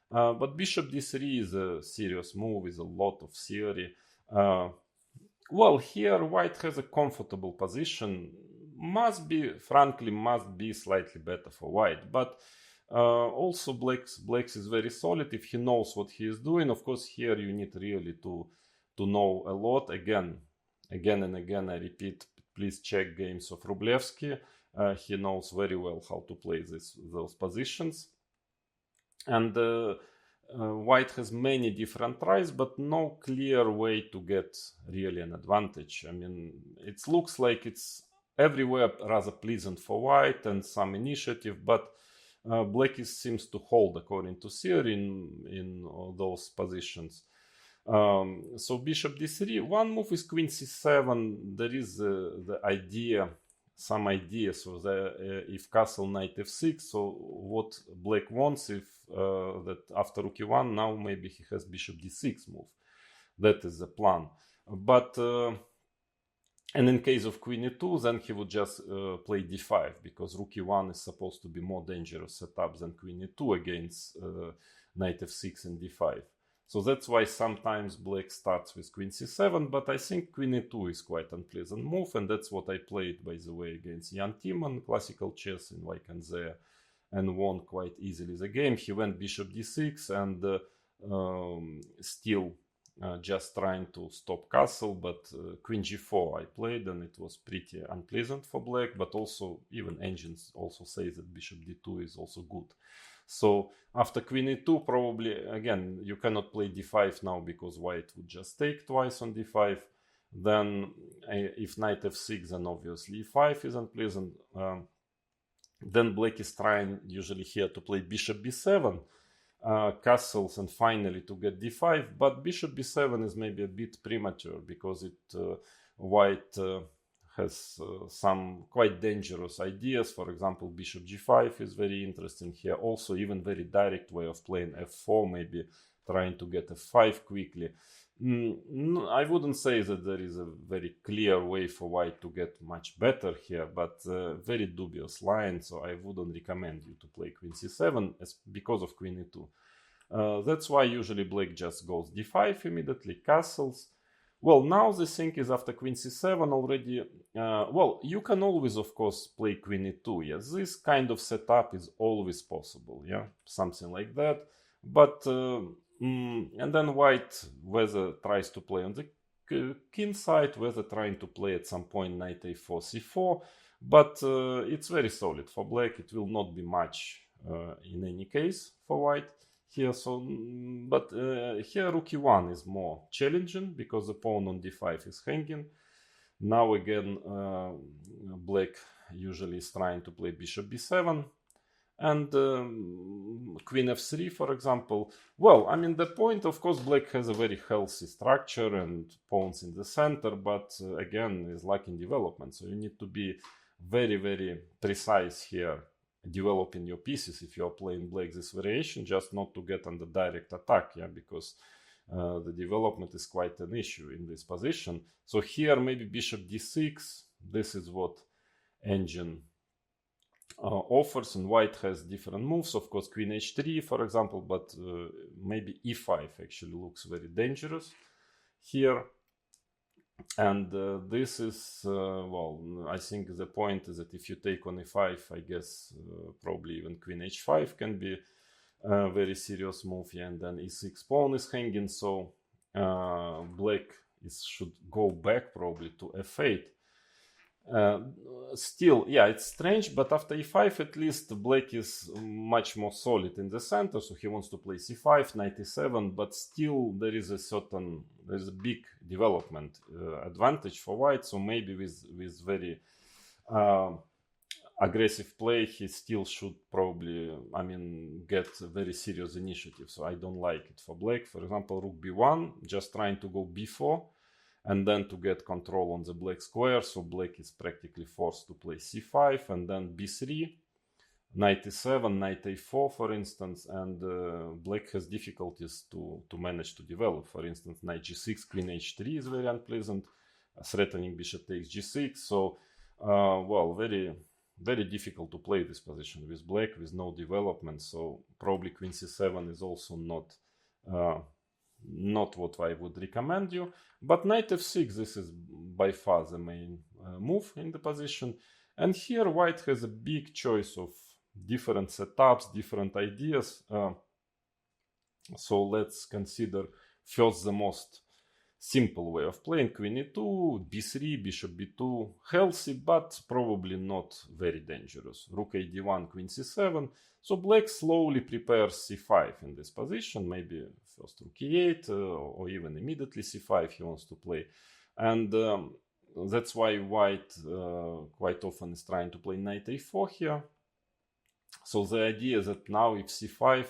But bishop d3 is a serious move with a lot of theory. Well, here white has a comfortable position. Must be slightly better for white, but also black's is very solid if he knows what he is doing. Of course, here you need really to know a lot. Again and again, I repeat, please check games of Rublevsky. He knows very well how to play those positions. And white has many different tries, but no clear way to get really an advantage. I mean, it looks like it's everywhere rather pleasant for white and some initiative, but black seems to hold according to theory in those positions. So bishop d3, one move is queen c7. There is the idea, some idea, so if castle knight f6, so what black wants if that after rook e1, now maybe he has bishop d6 move. That is the plan. But and in case of queen e2, then he would just play d5, because rook e1 is supposed to be more dangerous setup than queen e2 against knight f6 and d5. So that's why sometimes black starts with queen c7, but I think queen e2 is quite unpleasant move, and that's what I played, by the way, against Jan Timman, classical chess in Vaikanzea, and won quite easily the game. He went bishop d6 and still just trying to stop castle, but queen g4 I played, and it was pretty unpleasant for black, but also even engines also say that bishop d2 is also good. So after queen e2, probably, again, you cannot play d5 now because white would just take twice on d5. Then if knight f6, then obviously e5 is unpleasant. Then black is trying usually here to play bishop b7, castles, and finally to get d5. But bishop b7 is maybe a bit premature, because white has some quite dangerous ideas. For example, bishop g5 is very interesting here. Also, even very direct way of playing f4, maybe trying to get f5 quickly. I wouldn't say that there is a very clear way for white to get much better here, but very dubious line, so I wouldn't recommend you to play queen c7 because of queen e2. That's why usually black just goes d5 immediately, castles. Well, now the thing is, after queen c7 already, well, you can always, of course, play queen e2. Yes, this kind of setup is always possible, yeah, something like that. But and then white whether tries to play on the king side, whether trying to play at some point knight a4, c4, but it's very solid for black. It will not be much in any case for white here. So, but here rook e1 is more challenging because the pawn on d5 is hanging. Now again, black usually is trying to play bishop b7. And queen f3, for example. Well, I mean, the point, of course, black has a very healthy structure and pawns in the center, but again, is lacking development. So you need to be very, very precise here, developing your pieces if you're playing black this variation, just not to get under direct attack, yeah, because the development is quite an issue in this position. So here maybe bishop d6 this is what engine offers, and white has different moves. Of course, queen h3, for example, but maybe e5 actually looks very dangerous here. And this is, well, I think the point is that if you take on e5, I guess probably even queen h5 can be a very serious move. Yeah, and then e6 pawn is hanging, so black should go back probably to f8. Still, yeah, it's strange, but after e5 at least black is much more solid in the center, so he wants to play c5, knight e7, but still there's a big development advantage for white, so maybe with very aggressive play he still should probably, I mean, get a very serious initiative, so I don't like it for black. For example, rook b1, just trying to go b4, and then to get control on the black square, so black is practically forced to play c5, and then b3, knight e7, knight a4, for instance, and black has difficulties to manage to develop. For instance, knight g6, queen h3 is very unpleasant, threatening bishop takes g6, so, well, very, very difficult to play this position with black, with no development, so probably queen c7 is also not what I would recommend you. But knight f6, this is by far the main move in the position. And here white has a big choice of different setups, different ideas. So let's consider first the most simple way of playing. Queen e2, b3, bishop b2, healthy, but probably not very dangerous. Rook a d1, queen c7. So black slowly prepares c5 in this position, maybe first rook e8 or even immediately c5 he wants to play. And that's why white quite often is trying to play knight a4 here. So the idea is that now if c5,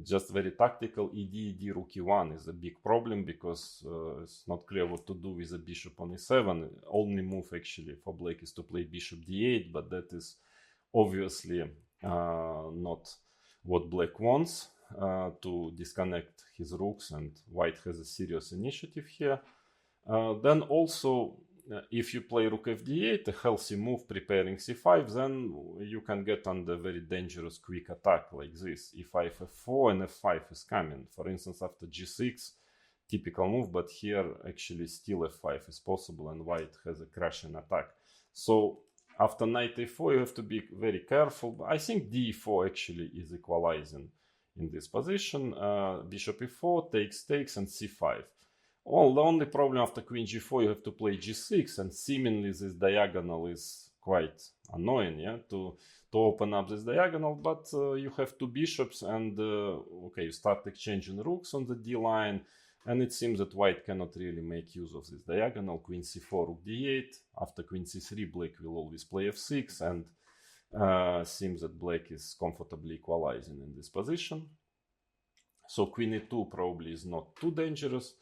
just very tactical, ed, rook e1 is a big problem, because it's not clear what to do with the bishop on e7. Only move actually for black is to play bishop d8, but that is obviously not what black wants, to disconnect his rooks, and white has a serious initiative here. Then also, if you play rook fd8, a healthy move preparing c5, then you can get under very dangerous quick attack like this. e5, f4, and f5 is coming. For instance, after g6, typical move, but here actually still f5 is possible, and white has a crashing attack. So after knight a4, you have to be very careful. I think d4 actually is equalizing in this position. Bishop e4, takes, and c5. Well, the only problem after queen g4, you have to play g6, and seemingly this diagonal is quite annoying, yeah, to open up this diagonal, but you have two bishops, and okay, you start exchanging rooks on the d line, and it seems that white cannot really make use of this diagonal. Queen c4, rook d8. After queen c3, black will always play f6, and seems that black is comfortably equalizing in this position. So queen e2 probably is not too dangerous.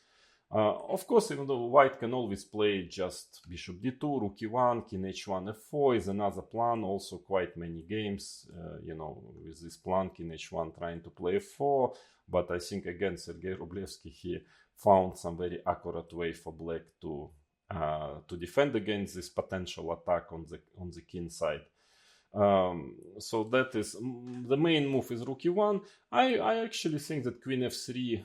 Of course, even though white can always play just bishop d2, rook e1, king h1, f4 is another plan. Also quite many games, you know, with this plan, king h1 trying to play f4. But I think again, Sergei Rublevsky, he found some very accurate way for black to defend against this potential attack on the king side. So that is the main move is rook e1. I actually think that queen f3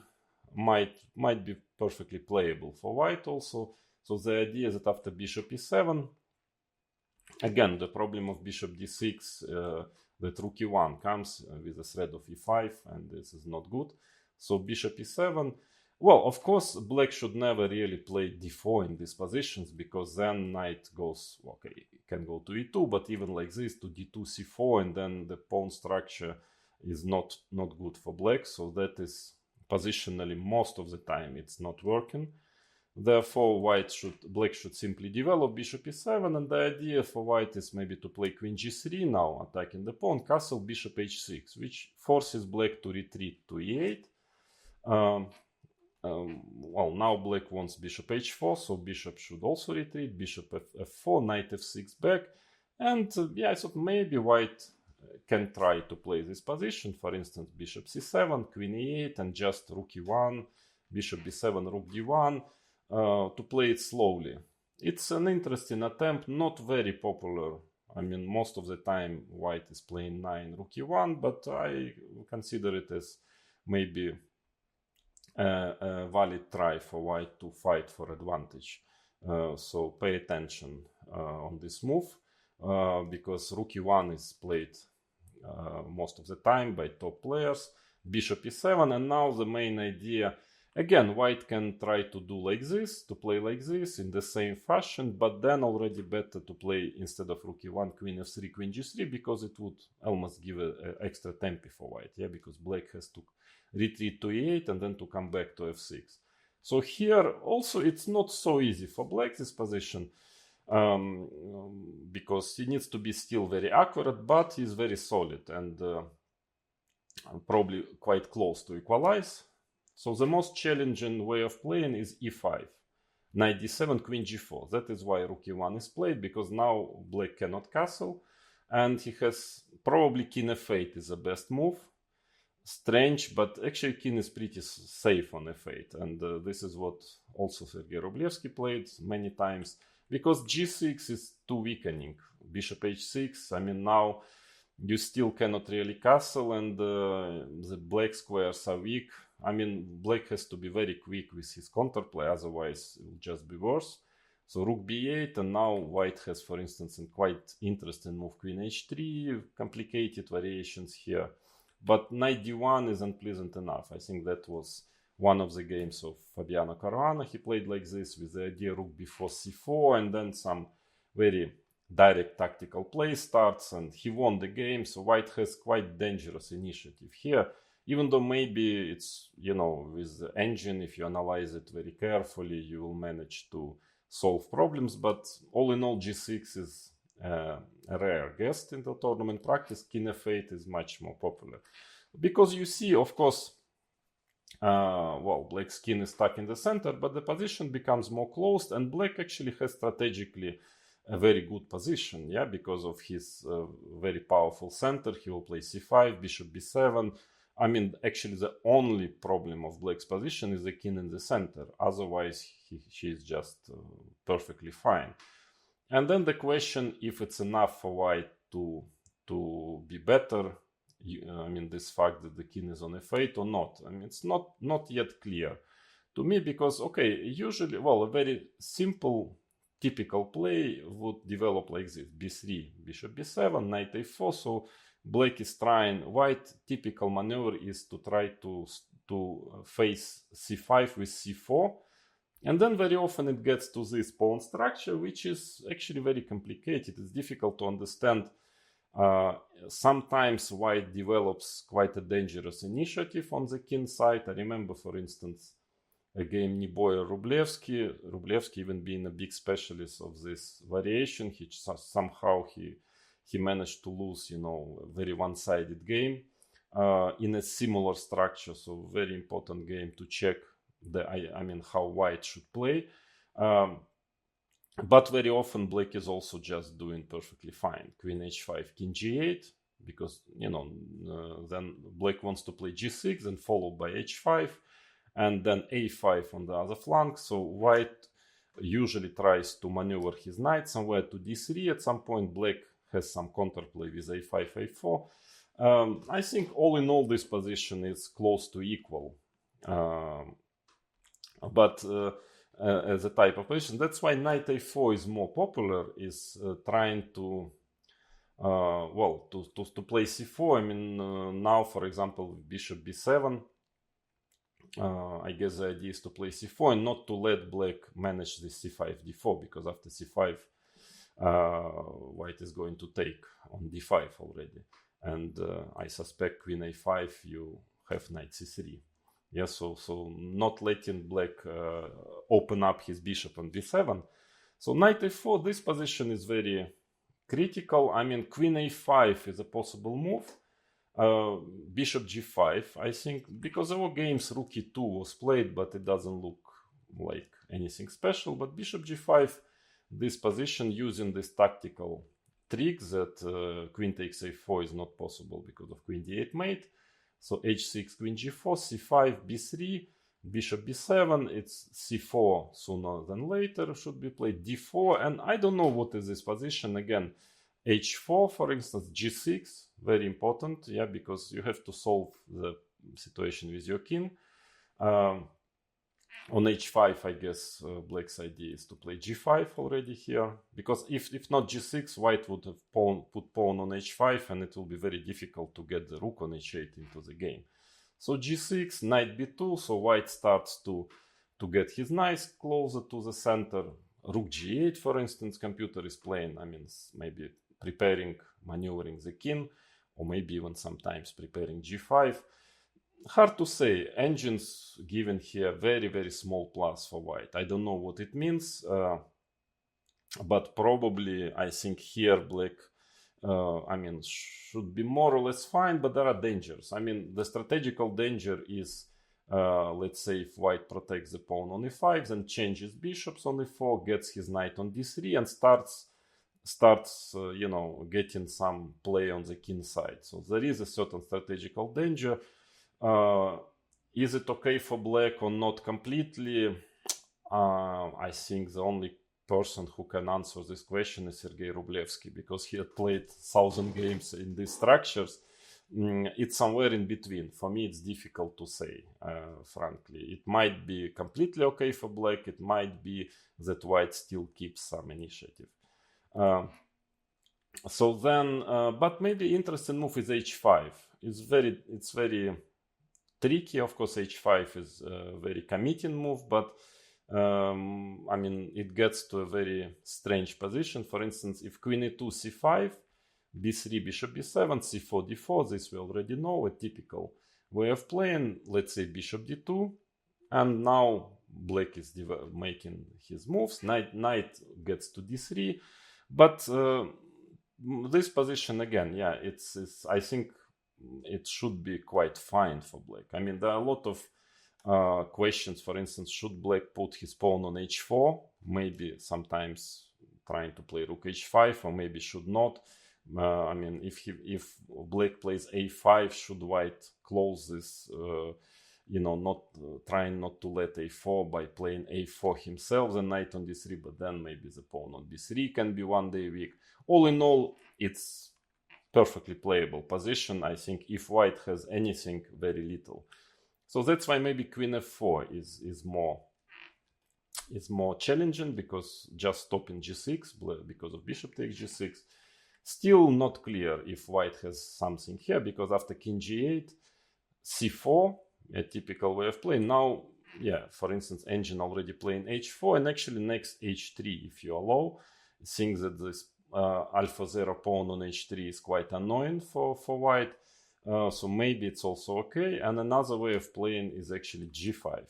might be perfectly playable for white also. So the idea is that after bishop e7, again the problem of bishop d6, that rook e1 comes with a threat of e5, and this is not good. So bishop e7, well, of course black should never really play d4 in these positions, because then knight goes, okay, can go to e2, but even like this to d2, c4, and then the pawn structure is not good for black. So that is positionally most of the time it's not working. Therefore black should simply develop bishop e7, and the idea for white is maybe to play queen g3 now, attacking the pawn, castle, bishop h6, which forces black to retreat to e8. Well, now black wants bishop h4, so bishop should also retreat, bishop f4, knight f6 back, and yeah, I thought maybe white can try to play this position, for instance bishop c7, queen e8, and just rook e1, bishop b7, rook d1, to play it slowly. It's an interesting attempt, not very popular. I mean, most of the time white is playing 9 rook e1, but I consider it as maybe a valid try for white to fight for advantage. So pay attention on this move, because rook e1 is played most of the time by top players. Bishop e7, and now the main idea, again, white can try to do like this, to play like this in the same fashion, but then already better to play, instead of rook e1, queen f3, queen g3, because it would almost give an extra tempo for white, yeah, because black has to retreat to e8 and then to come back to f6. So here also it's not so easy for black, this position, because he needs to be still very accurate, but he's very solid and probably quite close to equalize. So the most challenging way of playing is e5, knight d7, queen g4. That is why rook e1 is played, because now black cannot castle, and he has probably king f8 is the best move. Strange, but actually king is pretty safe on f8, and this is what also Sergei Rublevsky played many times, because g6 is too weakening. Bishop h6, I mean, now you still cannot really castle, and the black squares are weak. I mean, black has to be very quick with his counterplay, otherwise it will just be worse. So rook b8, and now white has, for instance, a quite interesting move, queen h3, complicated variations here. But knight d1 is unpleasant enough. I think that was one of the games of Fabiano Caruana. He played like this with the idea rook before c4, and then some very direct tactical play starts, and he won the game. So white has quite dangerous initiative here, even though maybe it's, you know, with the engine, if you analyze it very carefully, you will manage to solve problems. But all in all, g6 is a rare guest in the tournament practice. King f8 is much more popular, because you see, of course, well, black's king is stuck in the center, but the position becomes more closed, and black actually has strategically a very good position, yeah, because of his very powerful center. He will play c5, bishop b7. I mean, actually the only problem of black's position is the king in the center. Otherwise, she is just perfectly fine. And then the question, if it's enough for white to be better, I mean, this fact that the king is on f8 or not. I mean, it's not yet clear to me, because, okay, usually, well, a very simple typical play would develop like this: b3, bishop b7, knight a4. So black is trying, white typical maneuver is to try to face c5 with c4. And then very often it gets to this pawn structure, which is actually very complicated. It's difficult to understand. Sometimes white develops quite a dangerous initiative on the king side. I remember, for instance, a game Niboya Rublevsky. Rublevsky, even being a big specialist of this variation, somehow he managed to lose, you know, a very one-sided game in a similar structure. So very important game to check I mean, how white should play. But very often black is also just doing perfectly fine. Queen h5, king g8, because, you know, then black wants to play g6 and followed by h5, and then a5 on the other flank. So white usually tries to maneuver his knight somewhere to d3. At some point, black has some counterplay with a5, a4. I think all in all, this position is close to equal. But as a type of position, that's why knight a4 is more popular, is trying to well, to play c4. I mean, now, for example, bishop b7, I guess the idea is to play c4 and not to let black manage the c5 d4, because after c5 white is going to take on d5 already, and I suspect queen a5 you have knight c3. Yeah, so not letting black open up his bishop on b7. So knight a4, this position is very critical. I mean, queen a5 is a possible move. Bishop g5, I think, because there were games rook e2 was played, but it doesn't look like anything special. But bishop g5, this position, using this tactical trick that queen takes a4 is not possible because of queen d8 mate. So h6, queen g4, c5, b3, bishop b7, it's c4 sooner than later should be played, d4, and I don't know what is this position. Again, h4, for instance, g6, very important, yeah, because you have to solve the situation with your king. On h5, I guess black's idea is to play g5 already here, because if not g6, white would have put pawn on h5, and it will be very difficult to get the rook on h8 into the game. So g6, knight b2, so white starts to get his knights closer to the center. Rook g8, for instance, computer is playing, I mean, maybe preparing, maneuvering the king, or maybe even sometimes preparing g5. Hard to say. Engines given here very, very small plus for white. I don't know what it means, but probably I think here black, I mean, should be more or less fine, but there are dangers. I mean, the strategical danger is, let's say, if white protects the pawn on e5, then changes bishops on e4, gets his knight on d3, and starts you know, getting some play on the king side. So there is a certain strategical danger. Is it okay for black or not completely? I think the only person who can answer this question is Sergei Rublevsky, because he had played 1,000 games in these structures. It's somewhere in between. For me, it's difficult to say, frankly. It might be completely okay for black. It might be that white still keeps some initiative. So then, but maybe interesting move is h5. It's very tricky. Of course, h5 is a very committing move, but I mean, it gets to a very strange position. For instance, if queen e2, c5, b3, bishop b7, c4, d4, this we already know, a typical way of playing. Let's say bishop d2, and now black is making his moves. Knight gets to d3, but this position again, yeah, it's I think it should be quite fine for black. I mean, there are a lot of questions. For instance, should black put his pawn on h4? Maybe sometimes trying to play rook h5, or maybe should not. I mean, if black plays a5, should white close this? You know, not trying not to let a4 by playing a4 himself, the knight on d3, but then maybe the pawn on b3 can be one day weak. All in all, it's perfectly playable position. I think if white has anything, very little. So that's why maybe queen f4 is more challenging, because just stopping g6 because of bishop takes g6. Still not clear if white has something here, because after king g8, c4, a typical way of playing. Now, yeah, for instance, engine already playing h4, and actually next h3, if you allow. Seeing that this alpha 0 pawn on h3 is quite annoying for white, so maybe it's also okay. And another way of playing is actually g5,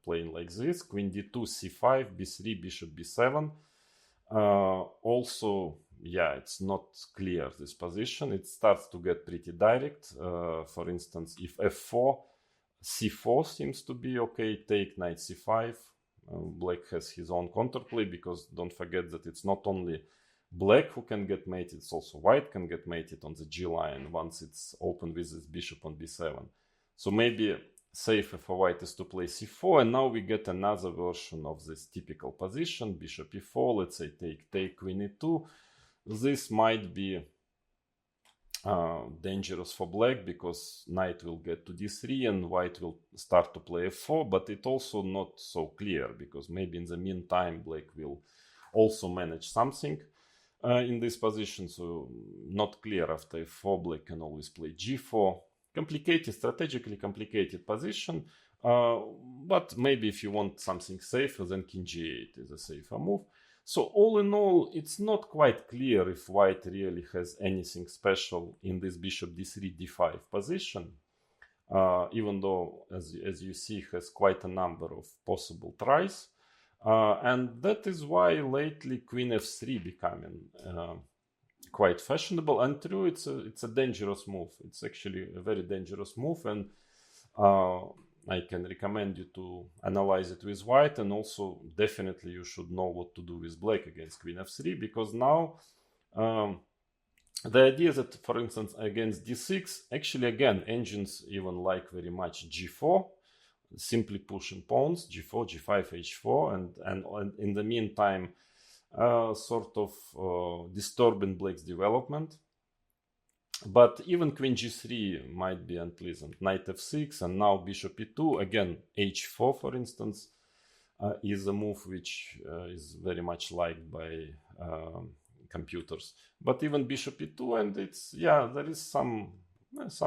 playing like this: queen d2, c5, b3, bishop b7. Also, yeah, it's not clear, this position. It starts to get pretty direct. For instance, if f4, c4 seems to be okay. Take knight c5. Black has his own counterplay, because don't forget that it's not only black who can get mated, it's also white can get mated on the g line once it's open with this bishop on b7. So maybe safer for white is to play c4, and now we get another version of this typical position: bishop e4. Let's say take queen e2. This might be dangerous for black, because knight will get to d3 and white will start to play f4, but it also not so clear, because maybe in the meantime black will also manage something in this position. So not clear. After f4, black can always play g4. Complicated, strategically complicated position, but maybe if you want something safer, then king g8 is a safer move. So all in all, it's not quite clear if white really has anything special in this bishop d3, d5 position, even though, as you see, has quite a number of possible tries. And that is why lately queen f3 becoming quite fashionable. And true, it's a dangerous move. It's actually a very dangerous move, and I can recommend you to analyze it with white, and also definitely you should know what to do with black against queen f3, because now the idea that, for instance, against d6, actually again, engines even like very much g4. simply pushing pawns, g4, g5, h4, and in the meantime, sort of disturbing black's development. But even queen g3 might be unpleasant. Knight f6, and now bishop e2. Again, h4, for instance, is a move which is very much liked by computers. But even bishop e2, and it's, yeah, there is some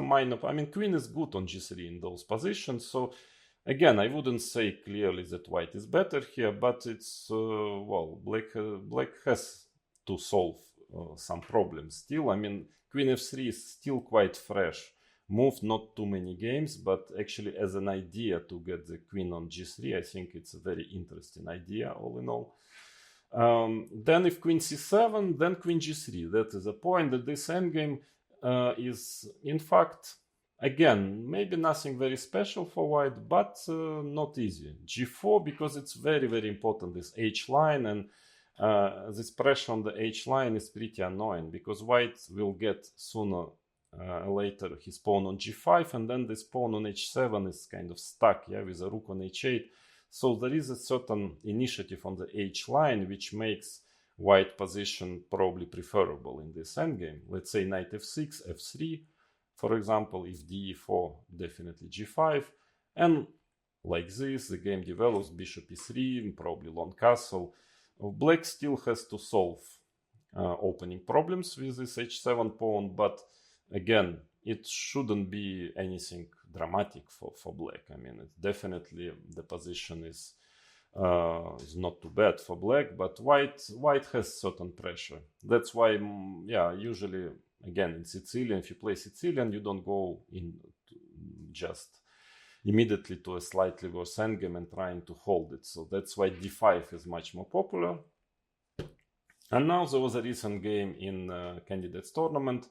minor, I mean, queen is good on g3 in those positions. So again, I wouldn't say clearly that white is better here, but it's, well, black has to solve some problems still. I mean, queen f3 is still quite fresh move, not too many games, but actually as an idea to get the queen on g3, I think it's a very interesting idea all in all. Then if queen c7, then queen g3. That is the point, that this endgame is in fact, again, maybe nothing very special for white, but not easy. G4, because it's very, very important, this h line, and this pressure on the h line is pretty annoying, because white will get sooner later his pawn on g5, and then this pawn on h7 is kind of stuck, yeah, with a rook on h8. So there is a certain initiative on the h line which makes white position probably preferable in this endgame. Let's say knight f6, f3, for example. If d4, definitely g5, and like this the game develops. Bishop e3, probably long castle. Black still has to solve opening problems with this h7 pawn, but again, it shouldn't be anything dramatic for black. I mean, it's definitely, the position is not too bad for black, but white has certain pressure. That's why, yeah, usually, again, in Sicilian, if you play Sicilian, you don't go in just immediately to a slightly worse endgame and trying to hold it. So that's why d5 is much more popular. And now there was a recent game in candidates tournament.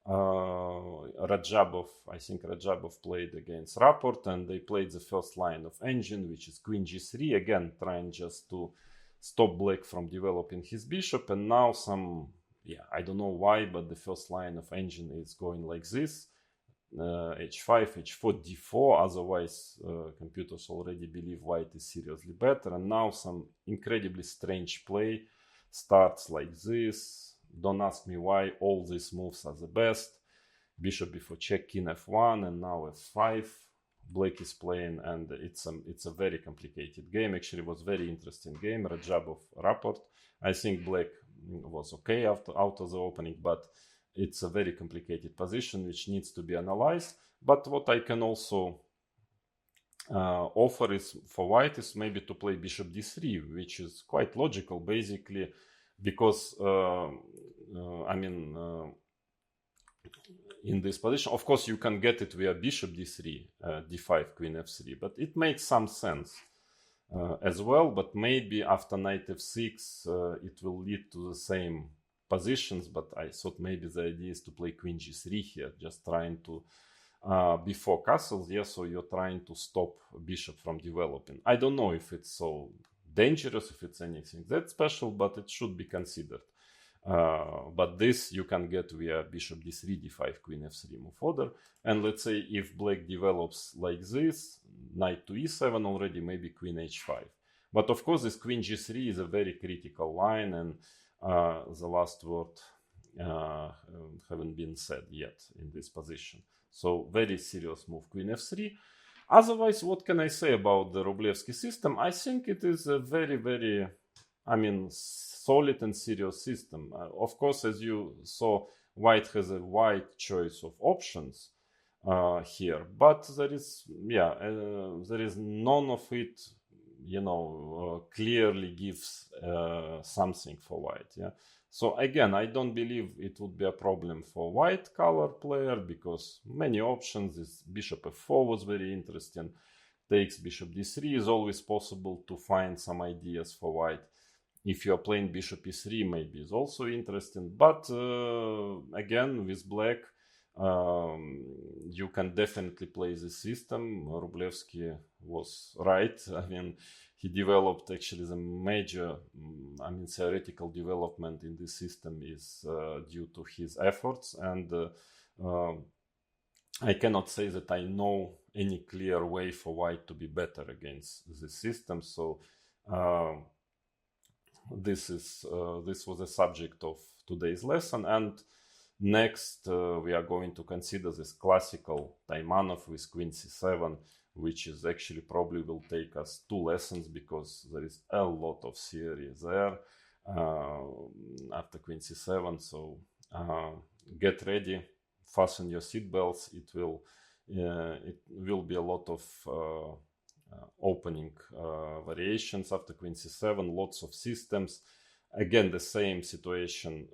Rajabov, I think Rajabov played against Rapport, and they played the first line of engine, which is queen g3, again trying just to stop black from developing his bishop. And now some, yeah, I don't know why, but the first line of engine is going like this, h5, h4, d4. Otherwise, computers already believe white is seriously better. And now some incredibly strange play starts like this. Don't ask me why. All these moves are the best. Bishop before check, king f1, and now f5. Black is playing, and it's a very complicated game. Actually, it was very interesting game. Rajabov Rapport. I think black was okay out of the opening, but it's a very complicated position which needs to be analyzed. But what I can also offer is for white is maybe to play bishop d3, which is quite logical, basically, because I mean, in this position, of course, you can get it via bishop d3, d5, queen f3, but it makes some sense as well. But maybe after knight f6, it will lead to the same positions. But I thought maybe the idea is to play queen g3 here, just trying to before castles, yeah, so you're trying to stop bishop from developing. I don't know if it's so dangerous, if it's anything that special, but it should be considered. But this you can get via bishop d3, d5, queen f3 move order. And let's say if black develops like this, knight to e7 already, maybe queen h5. But of course, this queen g3 is a very critical line, and the last word haven't been said yet in this position. So very serious move, queen f3. Otherwise, what can I say about the Rublevsky system? I think it is a very, very, I mean, solid and serious system. Of course, as you saw, white has a wide choice of options here, but there is, yeah, there is none of it, you know, clearly gives something for white. Yeah. So again, I don't believe it would be a problem for white color player, because many options. This bishop f4 was very interesting. Takes bishop d3 is always possible to find some ideas for white. If you are playing bishop e3, maybe is also interesting. But again, with black, you can definitely play this system. Rublevsky was right. I mean, he developed actually the major, I mean, theoretical development in this system is due to his efforts. And I cannot say that I know any clear way for white to be better against the system. So this was the subject of today's lesson. And next, we are going to consider this classical Taimanov with Queen C7, which is actually probably will take us 2 lessons, because there is a lot of theory there after Queen C7. So get ready, fasten your seatbelts. It will be a lot of opening variations after Queen C7, lots of systems. Again, the same situation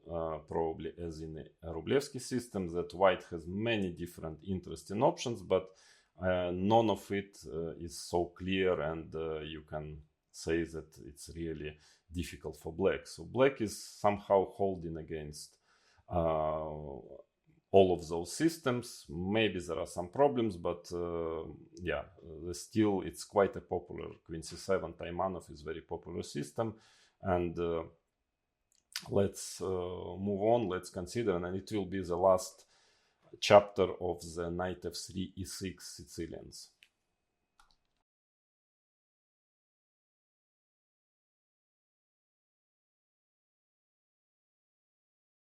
probably as in the Rublevsky system, that white has many different interesting options, but none of it is so clear, and you can say that it's really difficult for black. So black is somehow holding against all of those systems. Maybe there are some problems, but yeah, still it's quite a popular Queen C7. Taimanov is very popular system, and let's move on. Let's consider, and it will be the last chapter of the Knight F3 E6 Sicilians.